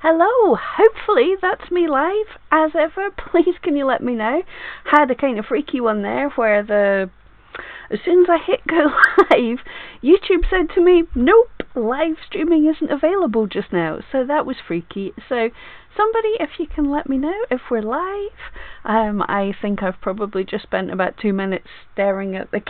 Hello, hopefully that's me live. As ever, please can you let me know. Had a kind of freaky one there where as soon as I hit go live, YouTube said to me, nope, live streaming isn't available just now. So that was freaky. So somebody, if you can let me know if we're live. I think I've probably just spent about 2 minutes staring at the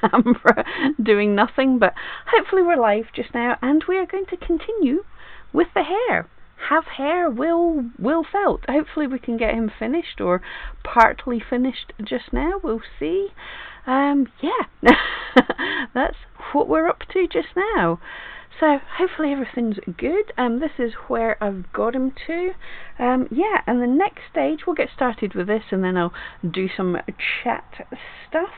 camera doing nothing, but hopefully we're live just now, and we are going to continue with the hair. Have hair, Will Felt. Hopefully we can get him finished or partly finished just now. We'll see. Yeah, that's what we're up to just now. So hopefully everything's good. This is where I've got him to. Yeah, and the next stage, we'll get started with this and then I'll do some chat stuff.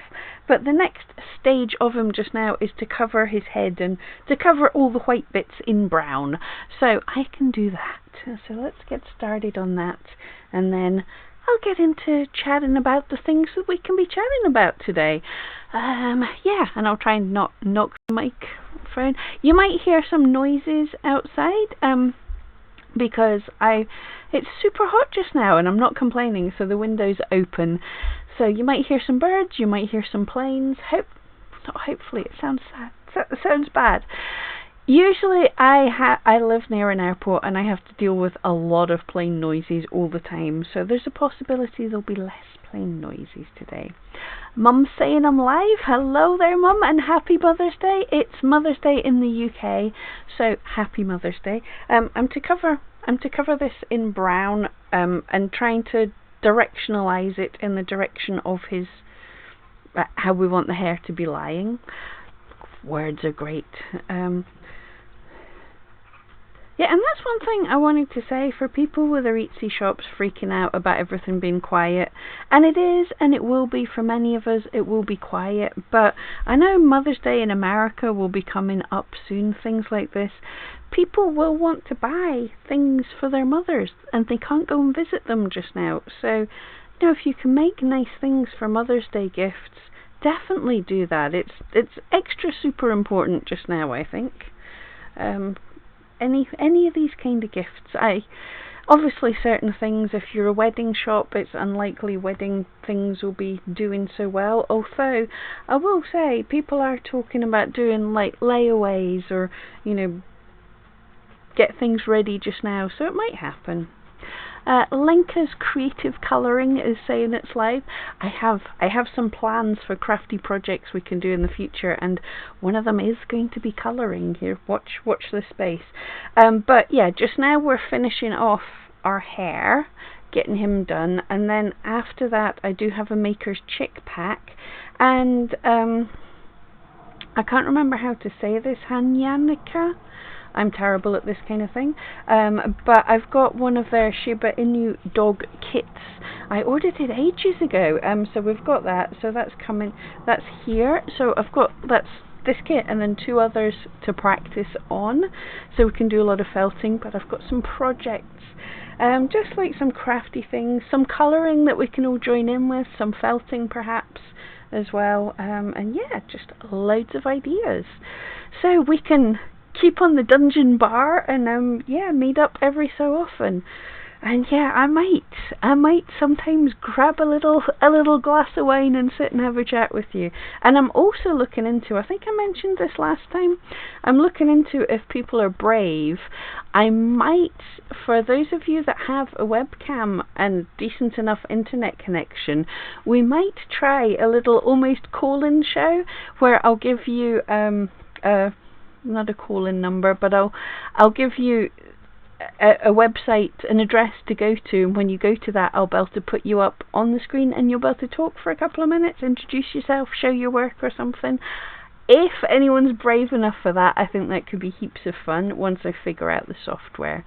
But the next stage of him just now is to cover his head and to cover all the white bits in brown. So I can do that. So let's get started on that. And then I'll get into chatting about the things that we can be chatting about today. Yeah, and I'll try and not knock the microphone. You might hear some noises outside, because it's super hot just now and I'm not complaining, so the window's open. So you might hear some birds, you might hear some planes. Hopefully it sounds bad. Usually I live near an airport and I have to deal with a lot of plane noises all the time, so there's a possibility there'll be less plane noises today. Mum's saying I'm live. Hello there, Mum, and happy Mother's Day. It's Mother's Day in the UK, so happy Mother's Day. I'm to cover this in brown, and trying to directionalize it in the direction of his how we want the hair to be lying. Words are great. Yeah, and that's one thing I wanted to say for people with their Etsy shops freaking out about everything being quiet. And it is, and it will be for many of us, it will be quiet. But I know Mother's Day in America will be coming up soon, things like this. People will want to buy things for their mothers, and they can't go and visit them just now. So, you know, if you can make nice things for Mother's Day gifts, definitely do that. It's extra super important just now, I think. Any of these kind of gifts. Obviously certain things, if you're a wedding shop, it's unlikely wedding things will be doing so well. Although I will say people are talking about doing like layaways or, you know, get things ready just now, so it might happen. Lenka's Creative Colouring is saying it's live. I have some plans for crafty projects we can do in the future, and one of them is going to be colouring. Here, watch this space. But yeah, just now we're finishing off our hair, getting him done, and then after that I do have a Makerss chick pack, and I can't remember how to say this, Hanyanika. I'm terrible at this kind of thing, but I've got one of their Shiba Inu dog kits. I ordered it ages ago, so we've got that, so that's coming, that's here, so I've got, that's this kit and then 2 others to practice on, so we can do a lot of felting. But I've got some projects, just like some crafty things, some colouring that we can all join in with, some felting perhaps as well, and yeah, just loads of ideas, so we can keep on the dungeon bar and yeah, meet up every so often. And yeah, I might sometimes grab a little glass of wine and sit and have a chat with you. And I'm also looking into, I think I mentioned this last time, I'm looking into, if people are brave, I might, for those of you that have a webcam and decent enough internet connection, we might try a little almost call-in show where I'll give you not a call-in number, but I'll give you a website, an address to go to, and when you go to that, I'll be able to put you up on the screen and you'll be able to talk for a couple of minutes, introduce yourself, show your work or something. If anyone's brave enough for that, I think that could be heaps of fun once I figure out the software.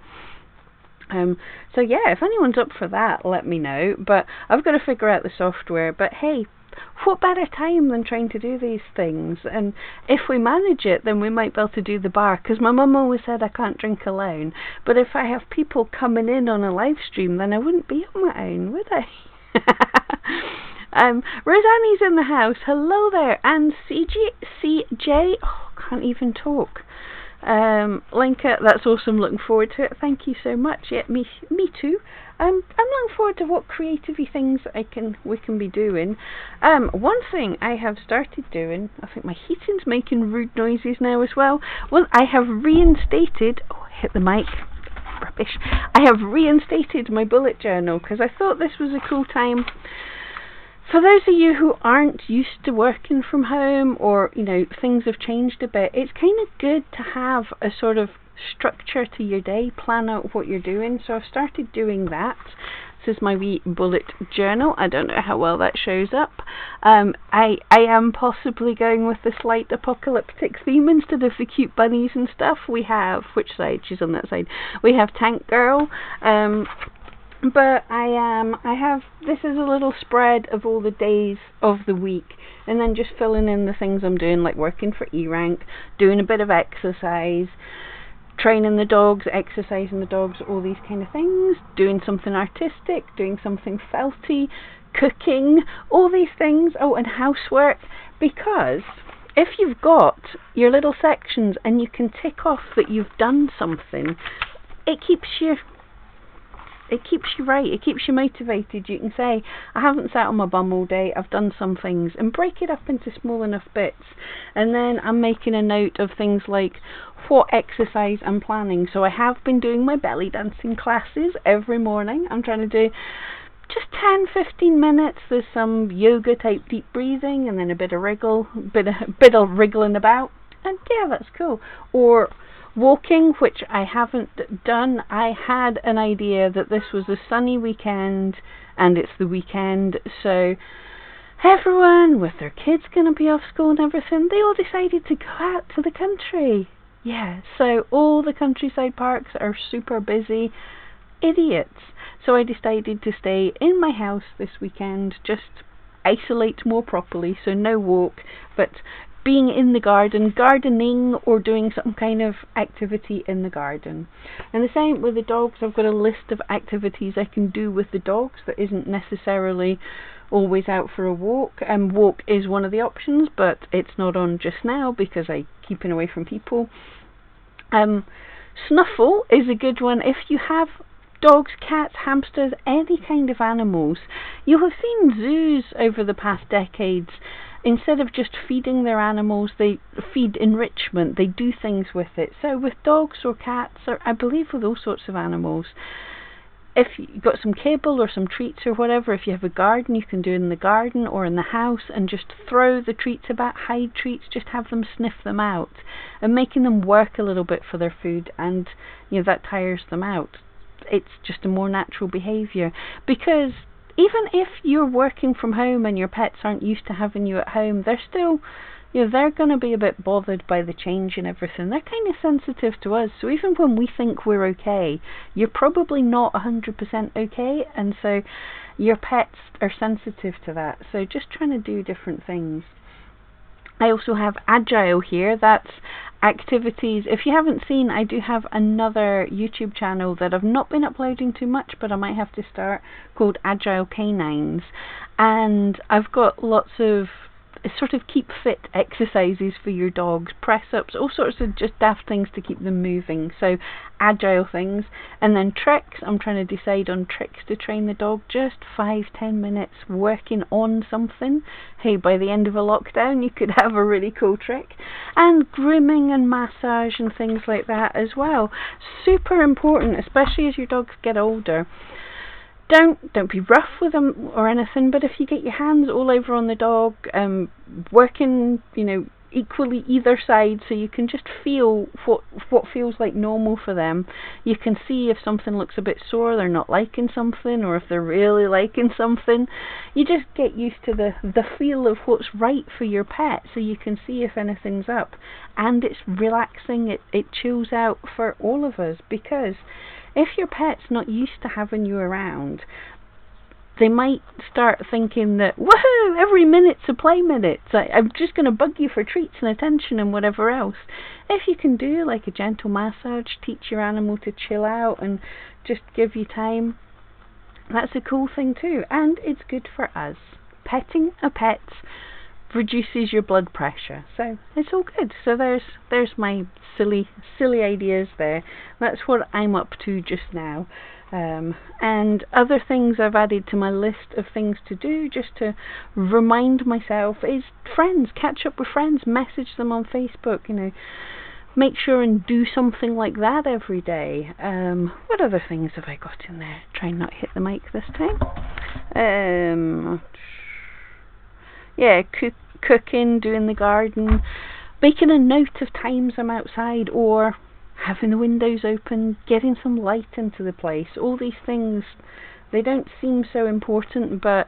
So yeah, if anyone's up for that, let me know, but I've got to figure out the software. But hey, what better time than trying to do these things? And if we manage it, then we might be able to do the bar, because my mum always said I can't drink alone, but if I have people coming in on a live stream, then I wouldn't be on my own, would I? Rosanne's in the house. Hello there. And CJ, oh, can't even talk. Linka, that's awesome. Looking forward to it. Thank you so much. Yeah, me too. I'm looking forward to what creative things we can be doing. One thing I have started doing, I think my heating's making rude noises now as well. Well, I have reinstated. Oh, hit the mic. Rubbish. I have reinstated my bullet journal because I thought this was a cool time. For those of you who aren't used to working from home, or things have changed a bit, it's kind of good to have a sort of structure to your day, plan out what you're doing. So I've started doing that. This is my wee bullet journal. I don't know how well that shows up. I am possibly going with the slight apocalyptic theme instead of the cute bunnies and stuff. We have, which side? She's on that side. We have Tank Girl. But I have, this is a little spread of all the days of the week, and then just filling in the things I'm doing, like working for E-Rank, doing a bit of exercise, training the dogs, exercising the dogs, all these kind of things, doing something artistic, doing something felty, cooking, all these things. Oh, and housework, because if you've got your little sections and you can tick off that you've done something, it keeps you right, it keeps you motivated. You can say, I haven't sat on my bum all day, I've done some things, and break it up into small enough bits. And then I'm making a note of things like what exercise I'm planning. So I have been doing my belly dancing classes every morning. I'm trying to do just 10-15 minutes. There's some yoga type deep breathing, and then a bit of wriggling about, and yeah, that's cool. Or walking, which I haven't done. I had an idea that this was a sunny weekend, and it's the weekend, so everyone with their kids going to be off school and everything, they all decided to go out to the country. Yeah, so all the countryside parks are super busy. Idiots. So I decided to stay in my house this weekend, just isolate more properly, so no walk, but being in the garden, gardening, or doing some kind of activity in the garden. And the same with the dogs. I've got a list of activities I can do with the dogs that isn't necessarily always out for a walk. And walk is one of the options, but it's not on just now because I'm keeping away from people. Snuffle is a good one. If you have dogs, cats, hamsters, any kind of animals, you'll have seen zoos over the past decades. Instead of just feeding their animals, they feed enrichment. They do things with it. So with dogs or cats, or I believe with all sorts of animals, if you've got some kibble or some treats or whatever, if you have a garden, you can do it in the garden or in the house, and just throw the treats about, hide treats, just have them sniff them out, and making them work a little bit for their food, and that tires them out. It's just a more natural behaviour, because even if you're working from home and your pets aren't used to having you at home, they're still, they're going to be a bit bothered by the change and everything. They're kind of sensitive to us, so even when we think we're okay, you're probably not 100% okay, and so your pets are sensitive to that. So just trying to do different things. I also have Agile here. That's activities. If you haven't seen, I do have another YouTube channel that I've not been uploading too much, but I might have to start, called Agile Canines. And I've got lots of sort of keep fit exercises for your dogs, press ups, all sorts of just daft things to keep them moving. So agile things. And then tricks. I'm trying to decide on tricks to train the dog. Just 5-10 minutes working on something. Hey, by the end of a lockdown you could have a really cool trick. And grooming and massage and things like that as well. Super important, especially as your dogs get older. Don't be rough with them or anything, but if you get your hands all over on the dog, working, equally either side, so you can just feel what feels like normal for them. You can see if something looks a bit sore, they're not liking something, or if they're really liking something. You just get used to the feel of what's right for your pet, so you can see if anything's up. And it's relaxing, it chills out for all of us, because if your pet's not used to having you around, they might start thinking that, woohoo, every minute's a play minute. I'm just going to bug you for treats and attention and whatever else. If you can do like a gentle massage, teach your animal to chill out and just give you time, that's a cool thing too. And it's good for us. Petting a pet reduces your blood pressure. So it's all good. So there's my silly ideas there. That's what I'm up to just now. And other things I've added to my list of things to do just to remind myself is friends, catch up with friends, message them on Facebook, make sure and do something like that every day. What other things have I got in there? Try and not hit the mic this time. Yeah, cooking, doing the garden, making a note of times I'm outside, or having the windows open, getting some light into the place. All these things, they don't seem so important, but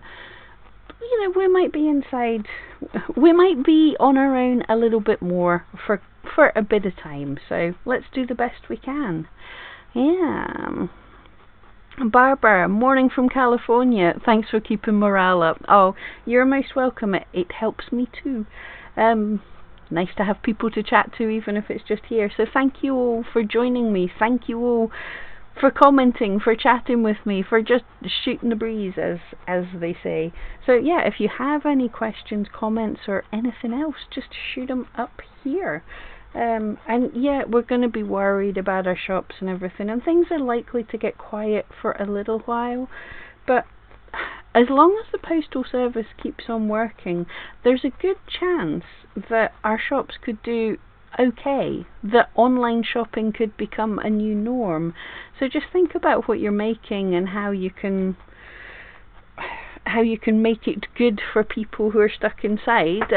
we might be inside, we might be on our own a little bit more for a bit of time, so let's do the best we can. Yeah. Barbara, morning from California. Thanks for keeping morale up. Oh, you're most welcome. It helps me too. Nice to have people to chat to, even if it's just here. So thank you all for joining me. Thank you all for commenting, for chatting with me, for just shooting the breeze, as they say. So yeah, if you have any questions, comments, or anything else, just shoot them up here. And yeah, we're going to be worried about our shops and everything, and things are likely to get quiet for a little while, but as long as the postal service keeps on working, there's a good chance that our shops could do okay, that online shopping could become a new norm. So just think about what you're making and how you can make it good for people who are stuck inside.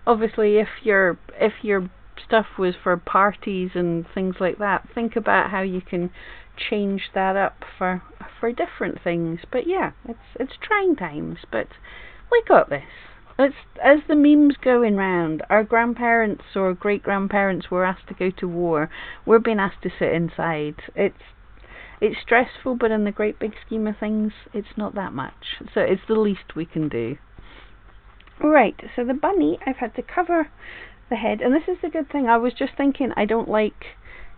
Obviously, if your stuff was for parties and things like that, think about how you can change that up for different things. But yeah, it's trying times, but we got this. As the memes going round, our grandparents or great-grandparents were asked to go to war. We're being asked to sit inside. It's stressful, but in the great big scheme of things, it's not that much. So it's the least we can do. Right, so the bunny, I've had to cover the head, and this is the good thing. I was just thinking, I don't like,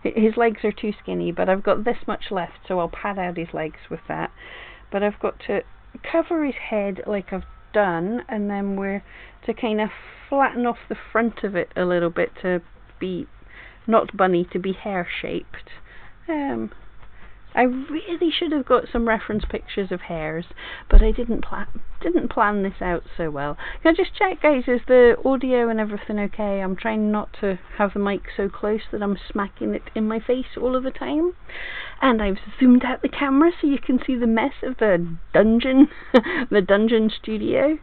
his legs are too skinny, but I've got this much left, so I'll pad out his legs with that. But I've got to cover his head like I've done, and then we're to kind of flatten off the front of it a little bit to be not bunny, to be hair shaped. I really should have got some reference pictures of hairs, but I didn't plan this out so well. Can I just check, guys, is the audio and everything okay? I'm trying not to have the mic so close that I'm smacking it in my face all of the time. And I've zoomed out the camera so you can see the mess of the dungeon, the dungeon studio.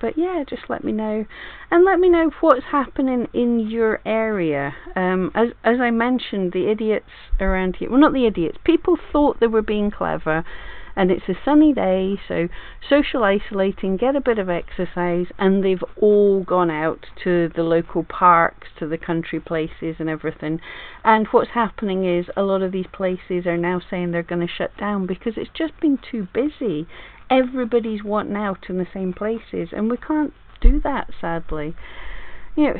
But yeah, just let me know, and let me know what's happening in your area. As I mentioned, the idiots around here, well, not the idiots, people thought they were being clever, and it's a sunny day, so social isolating, get a bit of exercise, and they've all gone out to the local parks, to the country places and everything. And what's happening is a lot of these places are now saying they're going to shut down because it's just been too busy. Everybody's wanting out in the same places, and we can't do that, sadly. Yes,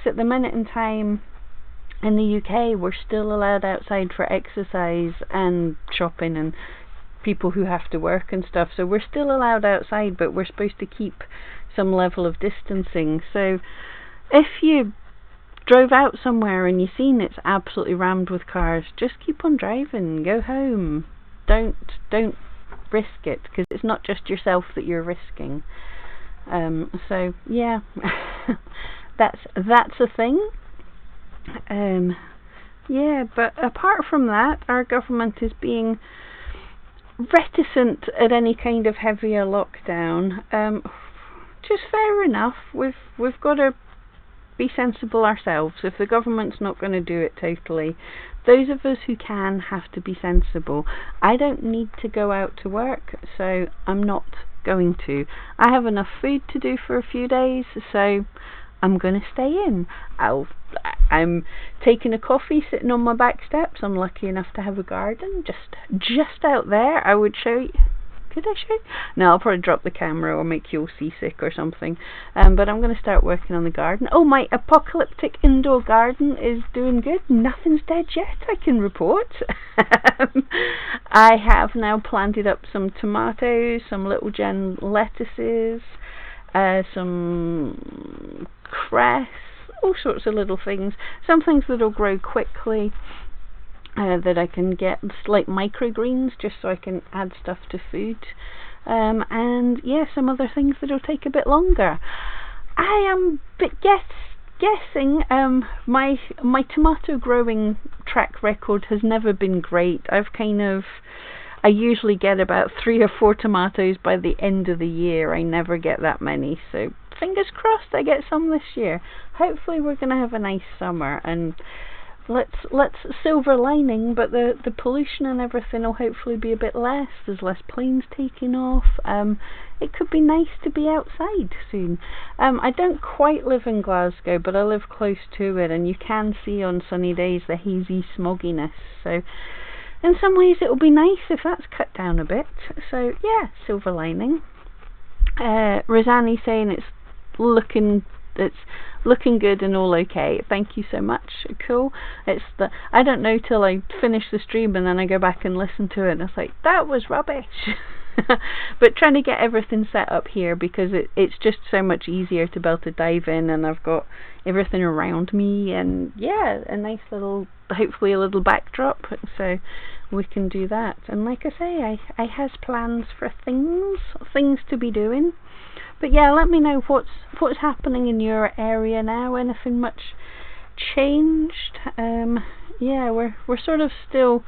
at the minute in time in the UK, we're still allowed outside for exercise and shopping and people who have to work and stuff, so we're still allowed outside, but we're supposed to keep some level of distancing. So if you drove out somewhere and you've seen it's absolutely rammed with cars, just keep on driving, go home. Don't risk it, because it's not just yourself that you're risking. So yeah, that's a thing. Yeah, but apart from that, our government is being reticent at any kind of heavier lockdown. Just fair enough. We've got to be sensible ourselves. If the government's not going to do it totally, those of us who can have to be sensible. I don't need to go out to work, so I'm not going to. I have enough food to do for a few days, so I'm going to stay in. I'm taking a coffee, sitting on my back steps. I'm lucky enough to have a garden just out there. I would show you. Could I show you? No, I'll probably drop the camera or make you all seasick or something. But I'm going to start working on the garden. Oh, my apocalyptic indoor garden is doing good. Nothing's dead yet, I can report. I have now planted up some tomatoes, some little gen lettuces, some cress, all sorts of little things. Some things that'll grow quickly, that I can get, like microgreens, just so I can add stuff to food. And yeah, some other things that'll take a bit longer. I am guessing my tomato growing track record has never been great. I usually get about 3 or 4 tomatoes by the end of the year. I never get that many, so fingers crossed I get some this year. Hopefully we're gonna have a nice summer, and let's silver lining, but the pollution and everything will hopefully be a bit less. There's less planes taking off. It could be nice to be outside soon. I don't quite live in Glasgow, but I live close to it, and you can see on sunny days the hazy smogginess, so in some ways it will be nice if that's cut down a bit. So yeah, silver lining. Rosanne saying it's looking good and all okay. Thank you so much. Cool. I don't know till I finish the stream and then I go back and listen to it and it's like, that was rubbish. But trying to get everything set up here, because it's just so much easier to be able to dive in, and I've got everything around me, and yeah, a nice little, hopefully a little backdrop, so we can do that. And like I say, I has plans for things to be doing. But yeah, let me know what's happening in your area now. Anything much changed? Yeah, we're sort of still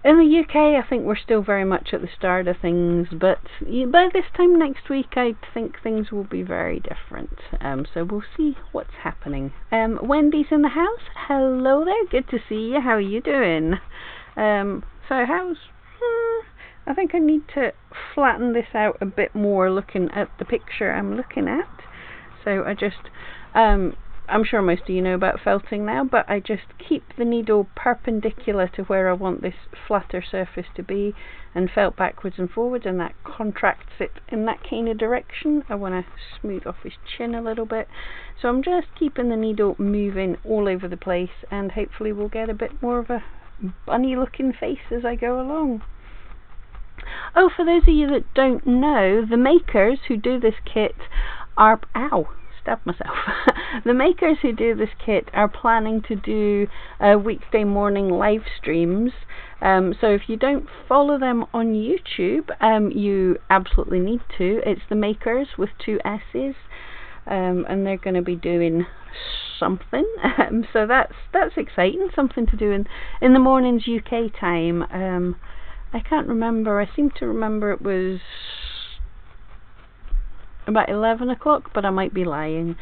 in the UK. I think we're still very much at the start of things, but by this time next week, I think things will be very different. So we'll see what's happening. Wendy's in the house. Hello there. Good to see you. How are you doing? So how's? I think I need to flatten this out a bit more looking at the picture I'm looking at. So I just, I'm sure most of you know about felting now, but I just keep the needle perpendicular to where I want this flatter surface to be, and felt backwards and forwards, and that contracts it in that kind of direction. I want to smooth off his chin a little bit. So I'm just keeping the needle moving all over the place, and hopefully we'll get a bit more of a bunny looking face as I go along. Oh, for those of you that don't know, the makers who do this kit are... Ow! Stabbed myself. The makers who do this kit are planning to do weekday morning live streams. So if you don't follow them on YouTube, you absolutely need to. It's the Makerss with 2 S's. And they're going to be doing something. So that's exciting. Something to do in the mornings UK time. I can't remember. I seem to remember it was about 11 o'clock, but I might be lying.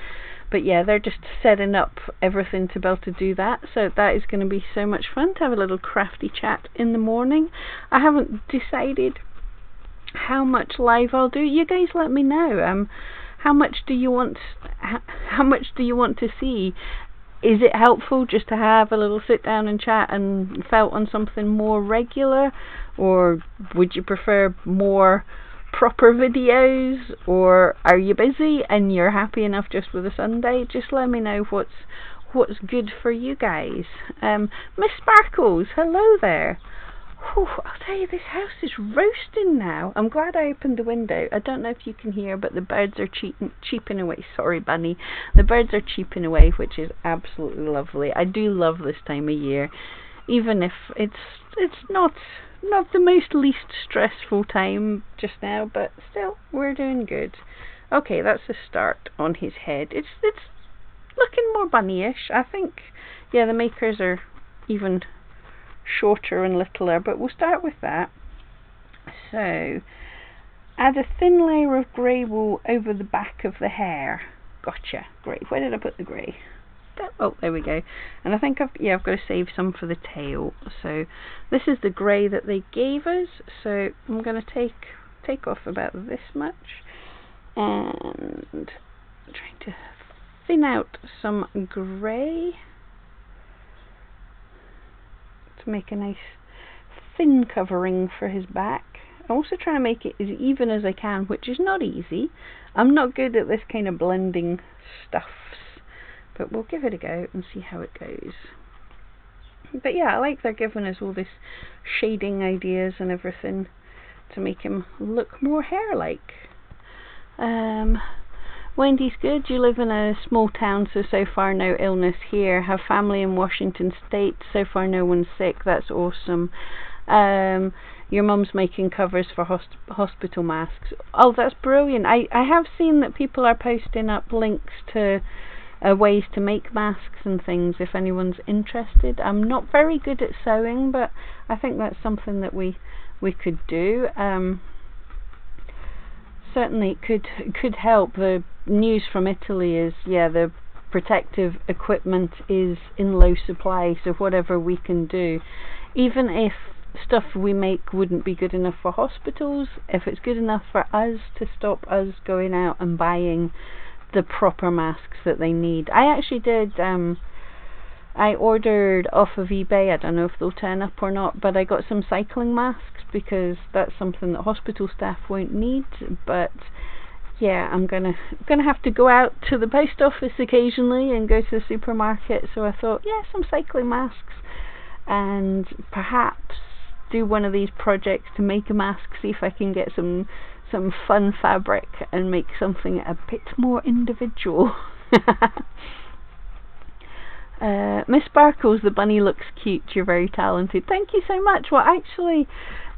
But yeah, they're just setting up everything to be able to do that. So that is going to be so much fun to have a little crafty chat in the morning. I haven't decided how much live I'll do. You guys let me know. How much do you want? How much do you want to see? Is it helpful just to have a little sit down and chat and felt on something more regular, or would you prefer more proper videos, or are you busy and you're happy enough just with a Sunday? Just let me know what's good for you guys. Miss Sparkles, hello there. Whew, I'll tell you, this house is roasting now. I'm glad I opened the window. I don't know if you can hear, but the birds are cheeping away. Sorry, Bunny. The birds are cheeping away, which is absolutely lovely. I do love this time of year, even if it's not the most least stressful time just now, but still, we're doing good. Okay, that's a start on his head. It's looking more bunny-ish, I think. Yeah, the Makerss are even shorter and littler, but we'll start with that. So add a thin layer of grey wool over the back of the hair. Gotcha. Great. Where did I put the grey? Oh, there we go. And I think I've got to save some for the tail. So this is the grey that they gave us, so I'm going to take off about this much, and trying to thin out some grey to make a nice thin covering for his back. I'm also trying to make it as even as I can, which is not easy. I'm not good at this kind of blending stuffs, but we'll give it a go and see how it goes. But yeah, I like they're giving us all this shading ideas and everything to make him look more hair-like. Wendy's good. You live in a small town, so far no illness here. Have family in Washington State. So far no one's sick. That's awesome. Your mum's making covers for hospital masks. Oh, that's brilliant. I have seen that people are posting up links to ways to make masks and things if anyone's interested. I'm not very good at sewing, but I think that's something that we could do. Certainly could help. The news from Italy is, yeah, the protective equipment is in low supply, so whatever we can do, even if stuff we make wouldn't be good enough for hospitals, if it's good enough for us to stop us going out and buying the proper masks that they need. I actually did, I ordered off of eBay, I don't know if they'll turn up or not, but I got some cycling masks because that's something that hospital staff won't need. But yeah, I'm gonna have to go out to the post office occasionally and go to the supermarket, so I thought, yeah, some cycling masks, and perhaps do one of these projects to make a mask, see if I can get some fun fabric and make something a bit more individual. Miss Sparkles, the bunny looks cute. You're very talented. Thank you so much. Well, actually,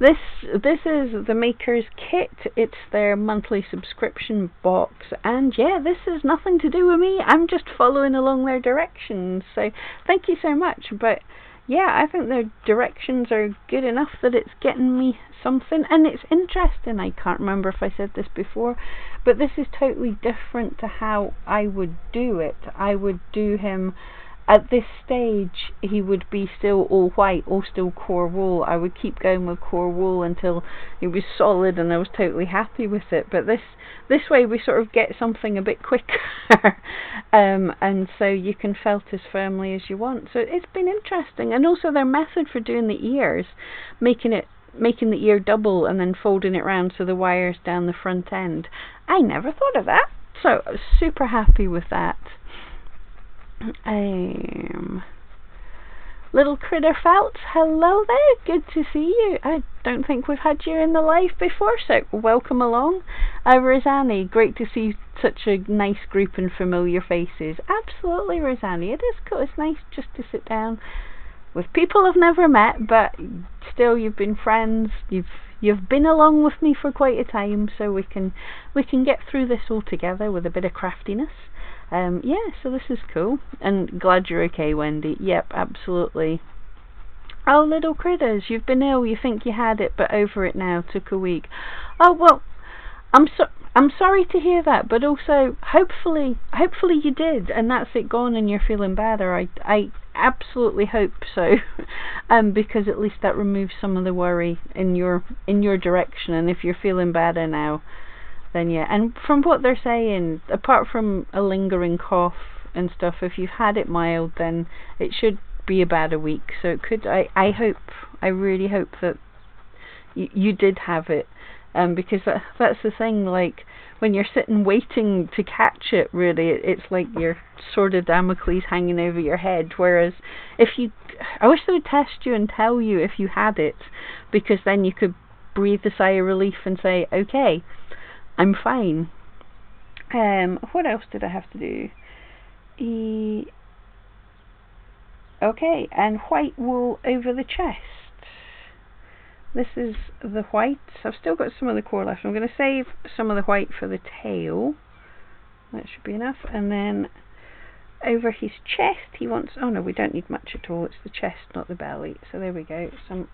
this is the Makerss kit. It's their monthly subscription box, and yeah, this has nothing to do with me. I'm just following along their directions. So thank you so much. But yeah, I think their directions are good enough that it's getting me something, and it's interesting. I can't remember if I said this before, but this is totally different to how I would do it. I would do him at this stage, he would be still all white or still core wool. I would keep going with core wool until it was solid and I was totally happy with it. But this way we sort of get something a bit quicker, and so you can felt as firmly as you want. So it's been interesting, and also their method for doing the ears, making the ear double and then folding it round so the wire's down the front end. I never thought of that, so I was super happy with that. Little Critter Felt, hello there, good to see you. I don't think we've had you in the live before, so welcome along. Rosani, great to see such a nice group and familiar faces. Absolutely, Rosani, it is cool. It's nice just to sit down with people I've never met, but still you've been friends. You've been along with me for quite a time, so we can get through this all together with a bit of craftiness. Yeah, so this is cool, and glad you're okay, Wendy. Yep, absolutely. Oh, little critters, you've been ill. You think you had it, but over it now. Took a week. Oh well, I'm sorry to hear that, but also hopefully you did, and that's it gone, and you're feeling better. I absolutely hope so, because at least that removes some of the worry in your direction. And if you're feeling better now, then yeah. And from what they're saying, apart from a lingering cough and stuff, if you've had it mild, then it should be about a week. So it could. I really hope that you did have it, because that's the thing. Like when you're sitting waiting to catch it, really, it's like your sword of Damocles hanging over your head. Whereas I wish they would test you and tell you if you had it, because then you could breathe a sigh of relief and say, okay, I'm fine. What else did I have to do? Okay, and white wool over the chest. This is the white. I've still got some of the core left. I'm going to save some of the white for the tail. That should be enough. And then over his chest, he wants... Oh no, we don't need much at all. It's the chest, not the belly. So there we go. Some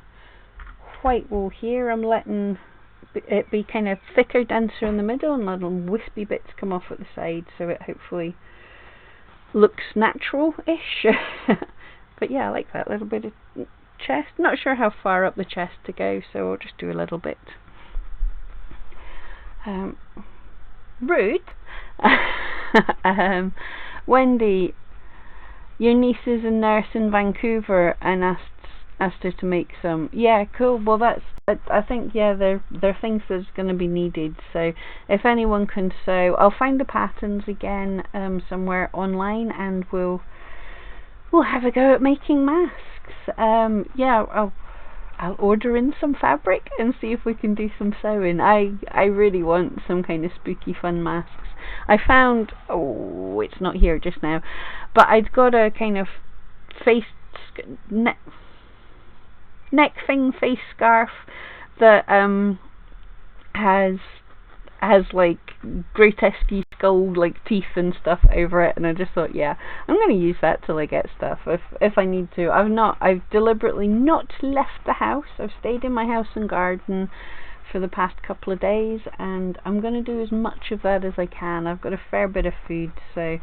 white wool here. I'm letting it be kind of thicker, denser in the middle, and little wispy bits come off at the side, so it hopefully looks natural-ish. But yeah, I like that little bit of chest. Not sure how far up the chest to go, so I'll just do a little bit. Rude. Wendy, your niece is a nurse in Vancouver and asked her to make some. Yeah, cool. Well, I think, yeah, they're things that's going to be needed. So if anyone can sew, I'll find the patterns again somewhere online, and we'll have a go at making masks. Yeah, I'll order in some fabric and see if we can do some sewing. I really want some kind of spooky fun masks. I found, oh, it's not here just now, but I'd got a kind of neck thing, face scarf that has like grotesque skull like teeth and stuff over it, and I just thought, yeah, I'm going to use that till I get stuff if I need to. I've deliberately not left the house. I've stayed in my house and garden for the past couple of days, and I'm going to do as much of that as I can. I've got a fair bit of food, so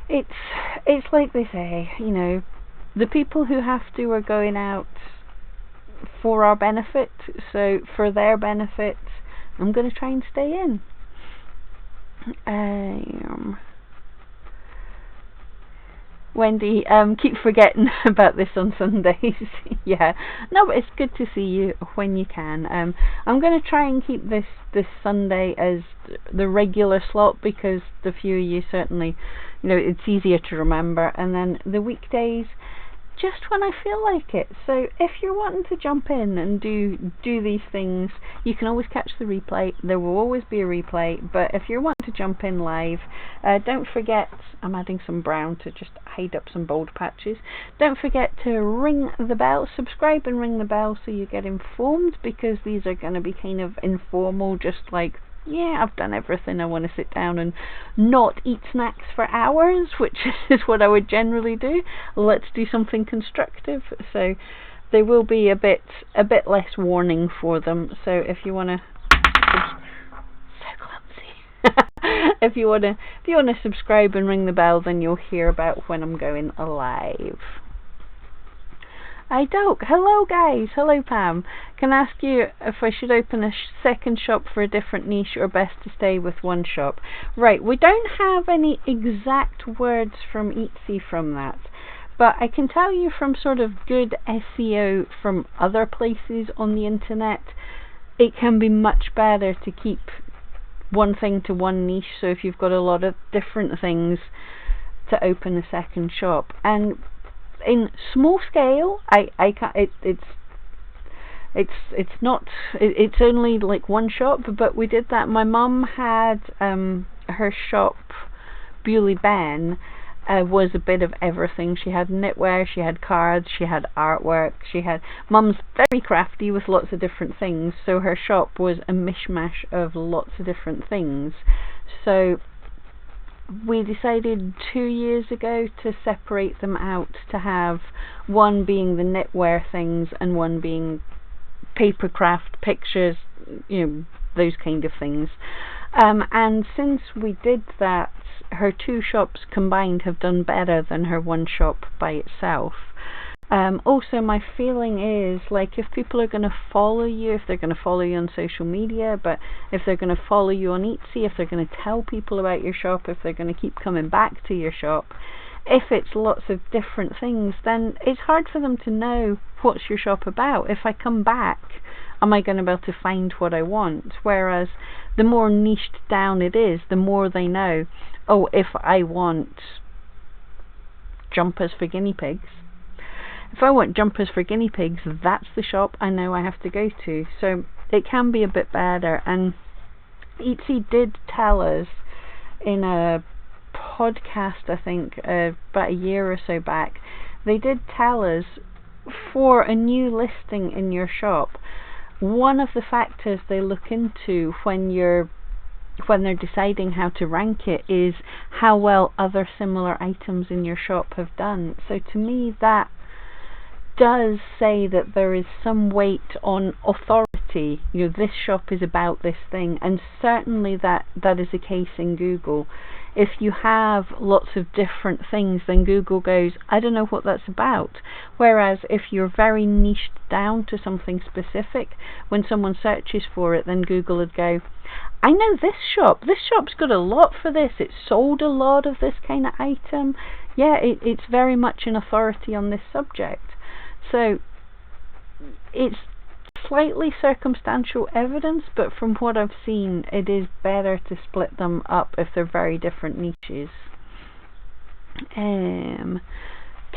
it's like they say, you know, the people who have to are going out for our benefit, so for their benefit I'm going to try and stay in. Wendy, keep forgetting about this on Sundays. Yeah, no, but it's good to see you when you can. I'm going to try and keep this Sunday as the regular slot, because the few of you certainly, you know, it's easier to remember, and then the weekdays just when I feel like it. So if you're wanting to jump in and do these things, you can always catch the replay. There will always be a replay, but if you're wanting to jump in live, don't forget, I'm adding some brown to just hide up some bold patches. Don't forget to ring the bell, subscribe and ring the bell so you get informed, because these are going to be kind of informal, just like, yeah, I've done everything. I want to sit down and not eat snacks for hours, which is what I would generally do. Let's do something constructive. So there will be a bit less warning for them. So if you want to, so clumsy. if you want to subscribe and ring the bell, then you'll hear about when I'm going live. I don't. Hello guys, hello Pam. Can I ask you if I should open a second shop for a different niche, or best to stay with one shop? Right, we don't have any exact words from Etsy from that, but I can tell you from sort of good SEO from other places on the internet, it can be much better to keep one thing to one niche. So if you've got a lot of different things, to open a second shop. And in small scale, it's only like one shop, but we did that. My mum had her shop, Bewley Ben, was a bit of everything. She had knitwear, she had cards, she had artwork, mum's very crafty with lots of different things, so her shop was a mishmash of lots of different things. So we decided 2 years ago to separate them out, to have one being the knitwear things and one being paper craft, pictures, you know, those kind of things. And since we did that, her two shops combined have done better than her one shop by itself. Also, my feeling is, like, if people are going to follow you, if they're going to follow you on social media, but if they're going to follow you on Etsy, if they're going to tell people about your shop, if they're going to keep coming back to your shop, if it's lots of different things, then it's hard for them to know what's your shop about. If I come back, am I going to be able to find what I want? Whereas the more niched down it is, the more they know, oh, if I want jumpers for guinea pigs, that's the shop I know I have to go to. So it can be a bit better. And Etsy did tell us in a podcast, I think about a year or so back, they did tell us, for a new listing in your shop, one of the factors they look into when they're deciding how to rank it is how well other similar items in your shop have done. So to me, that does say that there is some weight on authority. You know, this shop is about this thing, and certainly that is the case in Google. If you have lots of different things, then Google goes, I don't know what that's about. Whereas if you're very niched down to something specific, when someone searches for it, then Google would go, I know this shop's got a lot for this, it's sold a lot of this kind of item. Yeah, it's very much an authority on this subject. So it's slightly circumstantial evidence, but from what I've seen, it is better to split them up if they're very different niches. Karen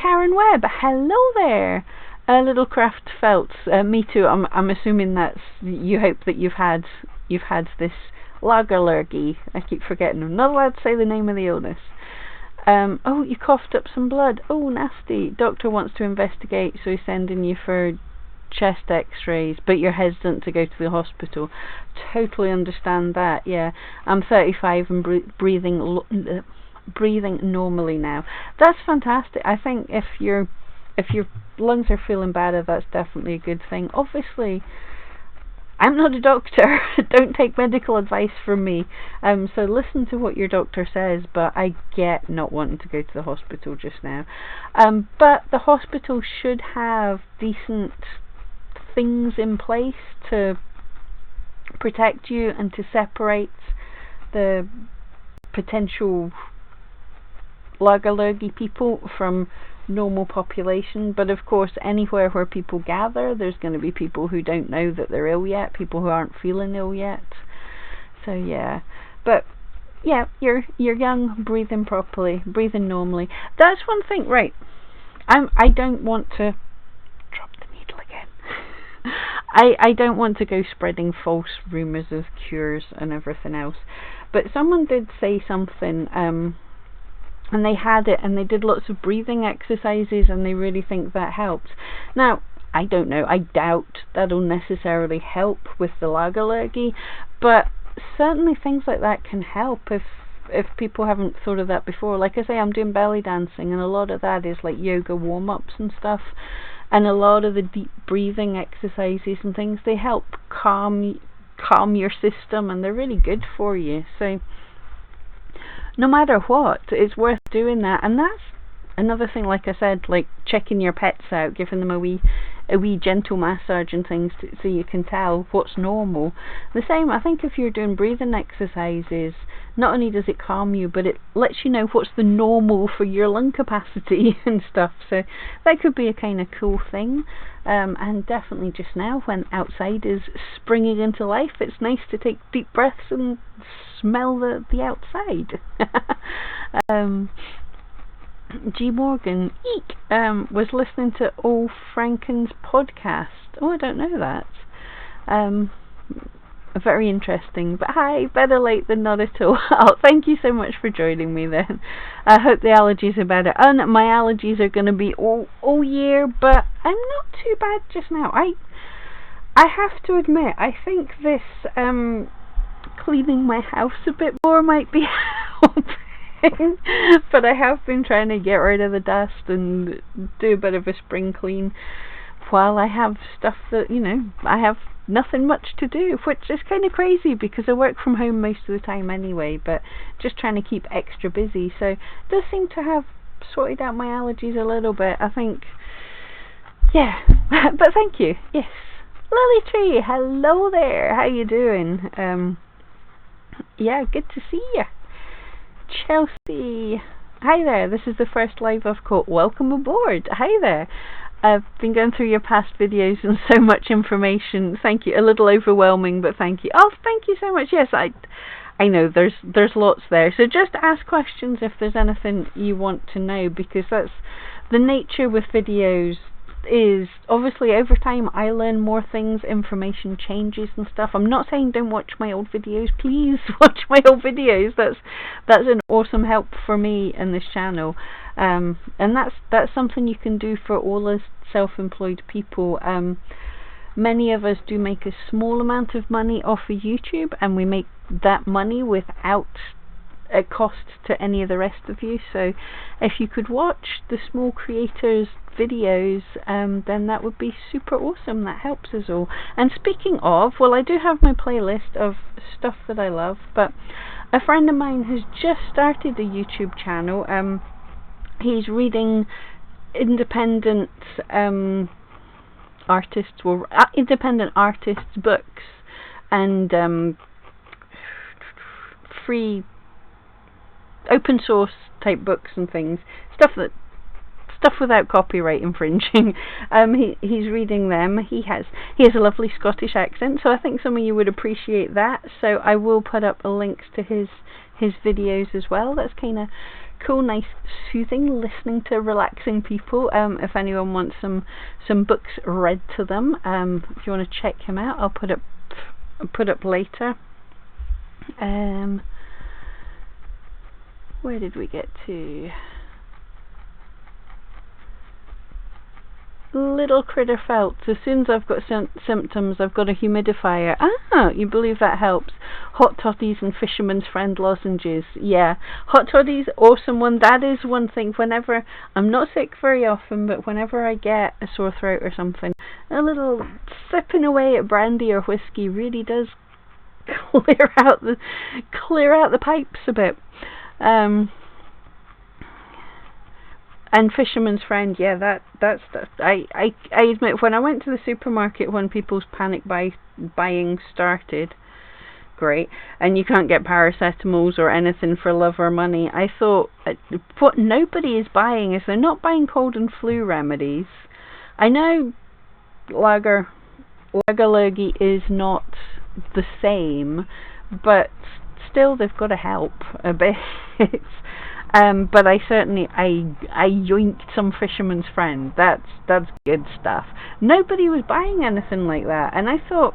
Webb, hello there. Little craft felt. Me too. I'm assuming that's, you hope that you've had this lager lurgy. I keep forgetting. I'm not allowed to say the name of the illness. Oh, you coughed up some blood. Oh, nasty. Doctor wants to investigate, so he's sending you for chest x-rays, but you're hesitant to go to the hospital. Totally understand that. Yeah, I'm 35 and breathing normally now. That's fantastic. I think if your lungs are feeling better, that's definitely a good thing. Obviously, I'm not a doctor. Don't take medical advice from me. So listen to what your doctor says, but I get not wanting to go to the hospital just now. But the hospital should have decent things in place to protect you and to separate the potential lagerlurgy people from normal population. But of course, anywhere where people gather, there's going to be people who don't know that they're ill yet, people who aren't feeling ill yet. So yeah, but yeah, you're young, breathing properly, breathing normally. That's one thing, right? I don't want to drop the needle again. I don't want to go spreading false rumours of cures and everything else, but someone did say something, and they had it, and they did lots of breathing exercises, and they really think that helps. Now, I don't know, I doubt that'll necessarily help with the lagerlurgy, but certainly things like that can help if people haven't thought of that before. Like I say, I'm doing belly dancing, and a lot of that is like yoga warm-ups and stuff, and a lot of the deep breathing exercises and things, they help calm your system, and they're really good for you. So no matter what, it's worth doing that. And that's another thing, like I said, like checking your pets out, giving them a wee gentle massage and things so you can tell what's normal. The same, I think, if you're doing breathing exercises, not only does it calm you, but it lets you know what's the normal for your lung capacity and stuff. So that could be a kind of cool thing. And definitely just now, when outside is springing into life, it's nice to take deep breaths and smell the outside. G. Morgan, eek, was listening to Ole Franken's podcast. Oh, I don't know that. Very interesting. But hi, better late than not at all. Oh, thank you so much for joining me then. I hope the allergies are better. And my allergies are going to be all year, but I'm not too bad just now. I have to admit, I think this cleaning my house a bit more might be helping. But I have been trying to get rid of the dust and do a bit of a spring clean while I have stuff that, you know, I have nothing much to do, which is kind of crazy because I work from home most of the time anyway, but just trying to keep extra busy. So it does seem to have sorted out my allergies a little bit, I think. Yeah, but thank you. Yes, Lily Tree, hello there, how you doing? Yeah, good to see you. Chelsea, hi there, this is the first live I've caught. Welcome aboard. Hi there. I've been going through your past videos and so much information. Thank you. A little overwhelming, but thank you. Oh, thank you so much. Yes, I know there's lots there. So just ask questions if there's anything you want to know, because that's the nature with videos. Is obviously over time I learn more things, information changes and stuff. I'm not saying don't watch my old videos, please watch my old videos. That's an awesome help for me in this channel, and that's something you can do for all us self-employed people. Many of us do make a small amount of money off of YouTube, and we make that money without a cost to any of the rest of you. So if you could watch the small creators videos, then that would be super awesome. That helps us all. And speaking of, well, I do have my playlist of stuff that I love, but a friend of mine has just started a YouTube channel. He's reading independent artists books and free open source type books and things, stuff stuff without copyright infringing. He's reading them. He has a lovely Scottish accent, so I think some of you would appreciate that. So I will put up links to his videos as well. That's kind of cool, nice, soothing listening to relaxing people. If anyone wants some books read to them, if you want to check him out, I'll put up later. Where did we get to? Little critter felt. As soon as I've got symptoms, I've got a humidifier. Ah, you believe that helps? Hot toddies and fisherman's friend lozenges. Yeah, hot toddies, awesome one. That is one thing. Whenever I'm not sick very often, but whenever I get a sore throat or something, a little sipping away at brandy or whiskey really does clear out the pipes a bit. And fisherman's friend, yeah, that's I admit, when I went to the supermarket when people's panic buying started, great, and you can't get paracetamols or anything for love or money, I thought, what nobody is buying is they're not buying cold and flu remedies. I know lagerlurgy is not the same, but still they've got to help a bit. But I certainly I yoinked some fisherman's friend. That's good stuff. Nobody was buying anything like that, and I thought,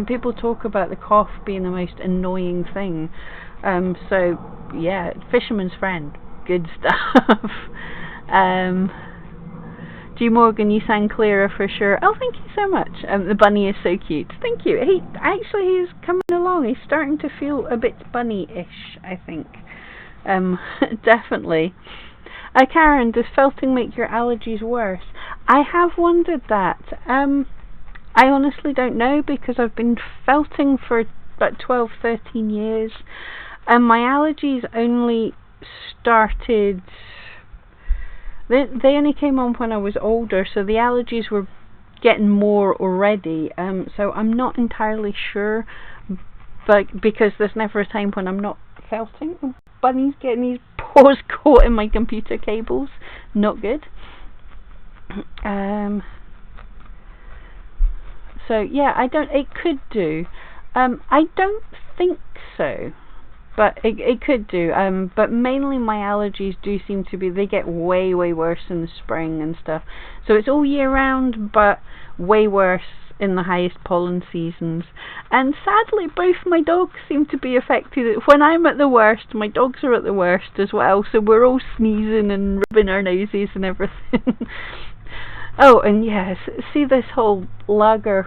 people talk about the cough being the most annoying thing. So yeah, fisherman's friend, good stuff. G Morgan, you sang clearer for sure. Oh, thank you so much. The bunny is so cute. Thank you. He's coming along. He's starting to feel a bit bunny-ish, I think. Definitely. Karen, does felting make your allergies worse? I have wondered that. I honestly don't know, because I've been felting for about 12-13 years, and my allergies only started, they only came on when I was older, so the allergies were getting more already. So I'm not entirely sure, but because there's never a time when I'm not felting. Bunny's getting his paws caught in my computer cables. Not good. So yeah, it could do. I don't think so, but it could do. But mainly my allergies do seem to be, they get way worse in the spring and stuff. So it's all year round, but way worse in the highest pollen seasons. And sadly, both my dogs seem to be affected. When I'm at the worst, my dogs are at the worst as well, so we're all sneezing and rubbing our noses and everything. Oh, and yes, see this whole lagerlurgy,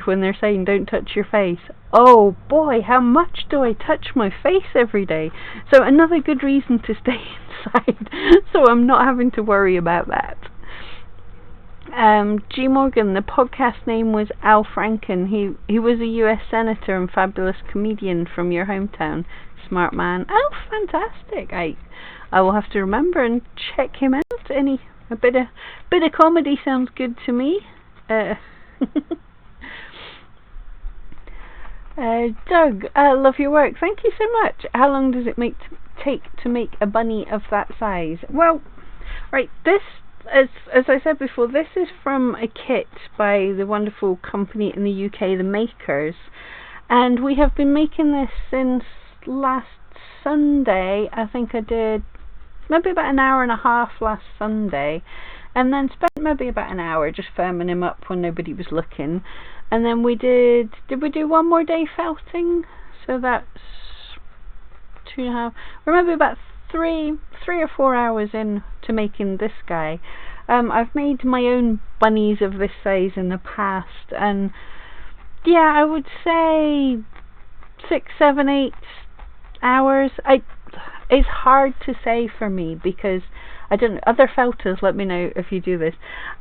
when they're saying don't touch your face. Oh boy, how much do I touch my face every day? So another good reason to stay inside, so I'm not having to worry about that. G Morgan, the podcast name was Al Franken. He was a US senator and fabulous comedian from your hometown. Smart man. Oh, fantastic. I will have to remember and check him out. A bit of comedy sounds good to me. Doug, I love your work. Thank you so much. How long does it take to make a bunny of that size? Well, right, this, as I said before, this is from a kit by the wonderful company in the UK, the Makerss, and we have been making this since last Sunday. I think I did maybe about an hour and a half last Sunday, and then spent maybe about an hour just firming him up when nobody was looking. And then we did we do one more day felting? So that's 2.5, or maybe about three or 4 hours in to making this guy. I've made my own bunnies of this size in the past, and yeah, I would say 6, 7, 8 hours. It's hard to say for me, because I don't. Other felters, let me know if you do this.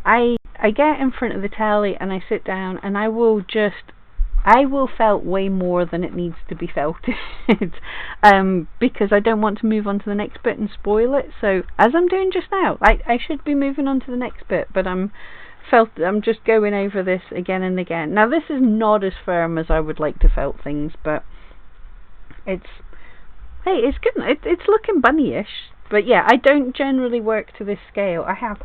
I get in front of the telly and I sit down and I will felt way more than it needs to be felted, because I don't want to move on to the next bit and spoil it. So as I'm doing just now, I should be moving on to the next bit, but I'm just going over this again and again. Now this is not as firm as I would like to felt things, but it's good. It's looking bunny-ish. But yeah, I don't generally work to this scale. I have,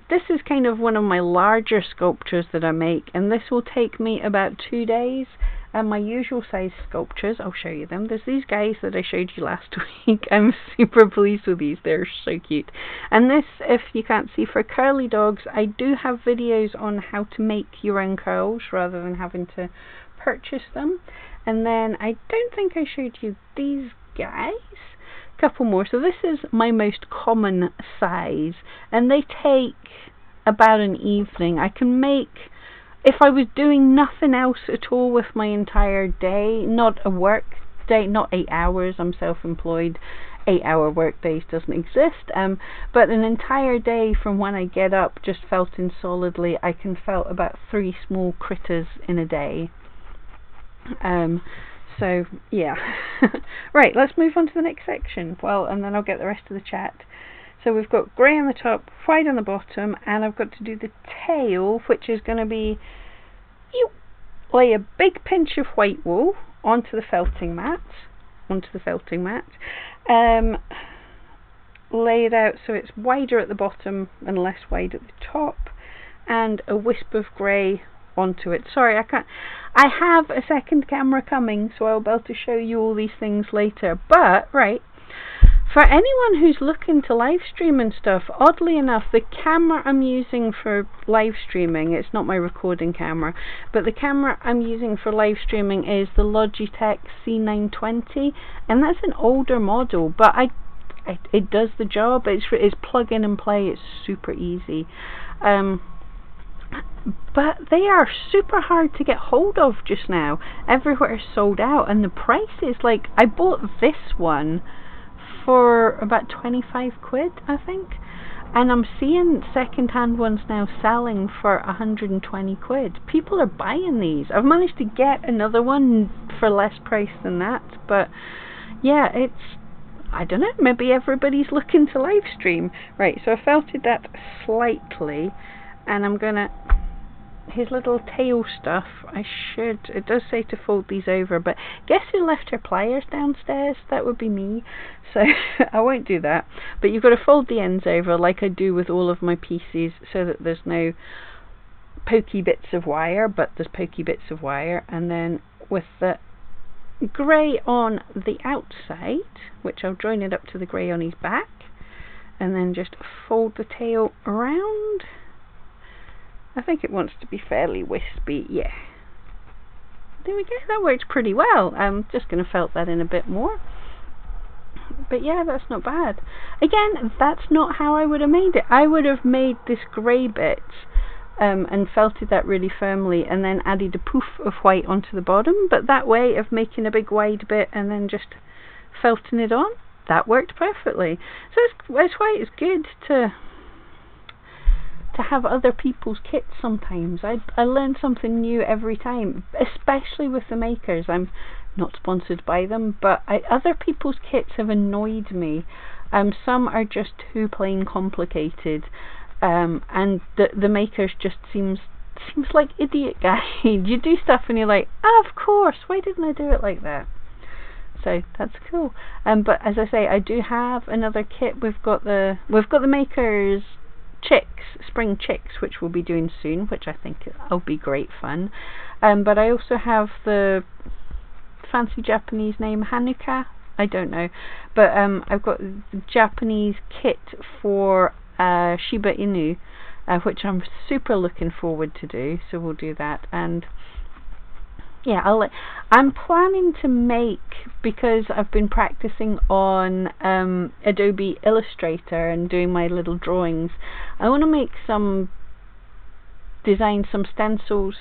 this is kind of one of my larger sculptures that I make, and this will take me about 2 days. And my usual size sculptures, I'll show you them. There's these guys that I showed you last week. I'm super pleased with these. They're so cute. And this, if you can't see, for curly dogs, I do have videos on how to make your own curls rather than having to purchase them. And then I don't think I showed you these guys. A couple more. So this is my most common size, and they take about an evening. I can make, if I was doing nothing else at all with my entire day, not a work day, not 8 hours, I'm self-employed, 8-hour work days doesn't exist, but an entire day from when I get up, just felting solidly, I can felt about 3 small critters in a day. So yeah. Right, let's move on to the next section. Well, and then I'll get the rest of the chat. So we've got grey on the top, white on the bottom, and I've got to do the tail, which is going to be, you lay a big pinch of white wool onto the felting mat, lay it out so it's wider at the bottom and less wide at the top, and a wisp of grey onto it. Sorry, I have a second camera coming, so I'll be able to show you all these things later. But, right, for anyone who's looking to live stream and stuff, oddly enough, the camera I'm using for live streaming, it's not my recording camera, but the camera I'm using for live streaming is the Logitech C920, and that's an older model, but it does the job. It's plug in and play. It's super easy. But they are super hard to get hold of just now. Everywhere is sold out, and the price is like, I bought this one for about 25 quid, I think, and I'm seeing second-hand ones now selling for 120 quid. People are buying these. I've managed to get another one for less price than that, but yeah, it's, I don't know, maybe everybody's looking to live stream. Right, so I felted that slightly, and I'm gonna, his little tail stuff, it does say to fold these over, but guess who left her pliers downstairs? That would be me, so I won't do that. But you've got to fold the ends over like I do with all of my pieces, so that there's no pokey bits of wire, but there's pokey bits of wire. And then with the grey on the outside, which I'll join it up to the grey on his back, and then just fold the tail around. I think it wants to be fairly wispy, yeah. There we go, that works pretty well. I'm just going to felt that in a bit more. But yeah, that's not bad. Again, that's not how I would have made it. I would have made this grey bit and felted that really firmly, and then added a poof of white onto the bottom. But that way of making a big wide bit and then just felting it on, that worked perfectly. So that's why it's good to have other people's kits sometimes. I learn something new every time, especially with the Makerss. I'm not sponsored by them, but other people's kits have annoyed me. Some are just too plain complicated, and the Makerss just seems like idiot guide. You do stuff and you're like, oh, of course, why didn't I do it like that? So that's cool. But as I say, I do have another kit. We've got the Makerss spring chicks, which we'll be doing soon, which I think will be great fun. But I also have the fancy Japanese name Hanukkah, I don't know, but I've got the Japanese kit for Shiba Inu, which I'm super looking forward to do, so we'll do that. And yeah, I'm planning to make, because I've been practicing on Adobe Illustrator and doing my little drawings, I want to make design some stencils,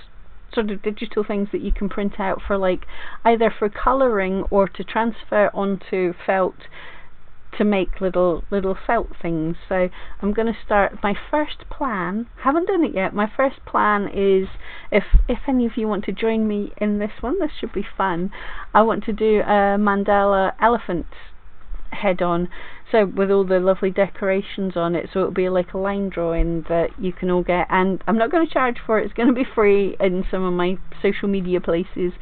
sort of digital things that you can print out for, like, either for colouring or to transfer onto felt to make little felt things. So I'm going to start. My first plan, haven't done it yet, my first plan is, if any of you want to join me in this one, this should be fun, I want to do a mandala elephant head on, so with all the lovely decorations on it, so it'll be like a line drawing that you can all get, and I'm not going to charge for it. It's going to be free in some of my social media places.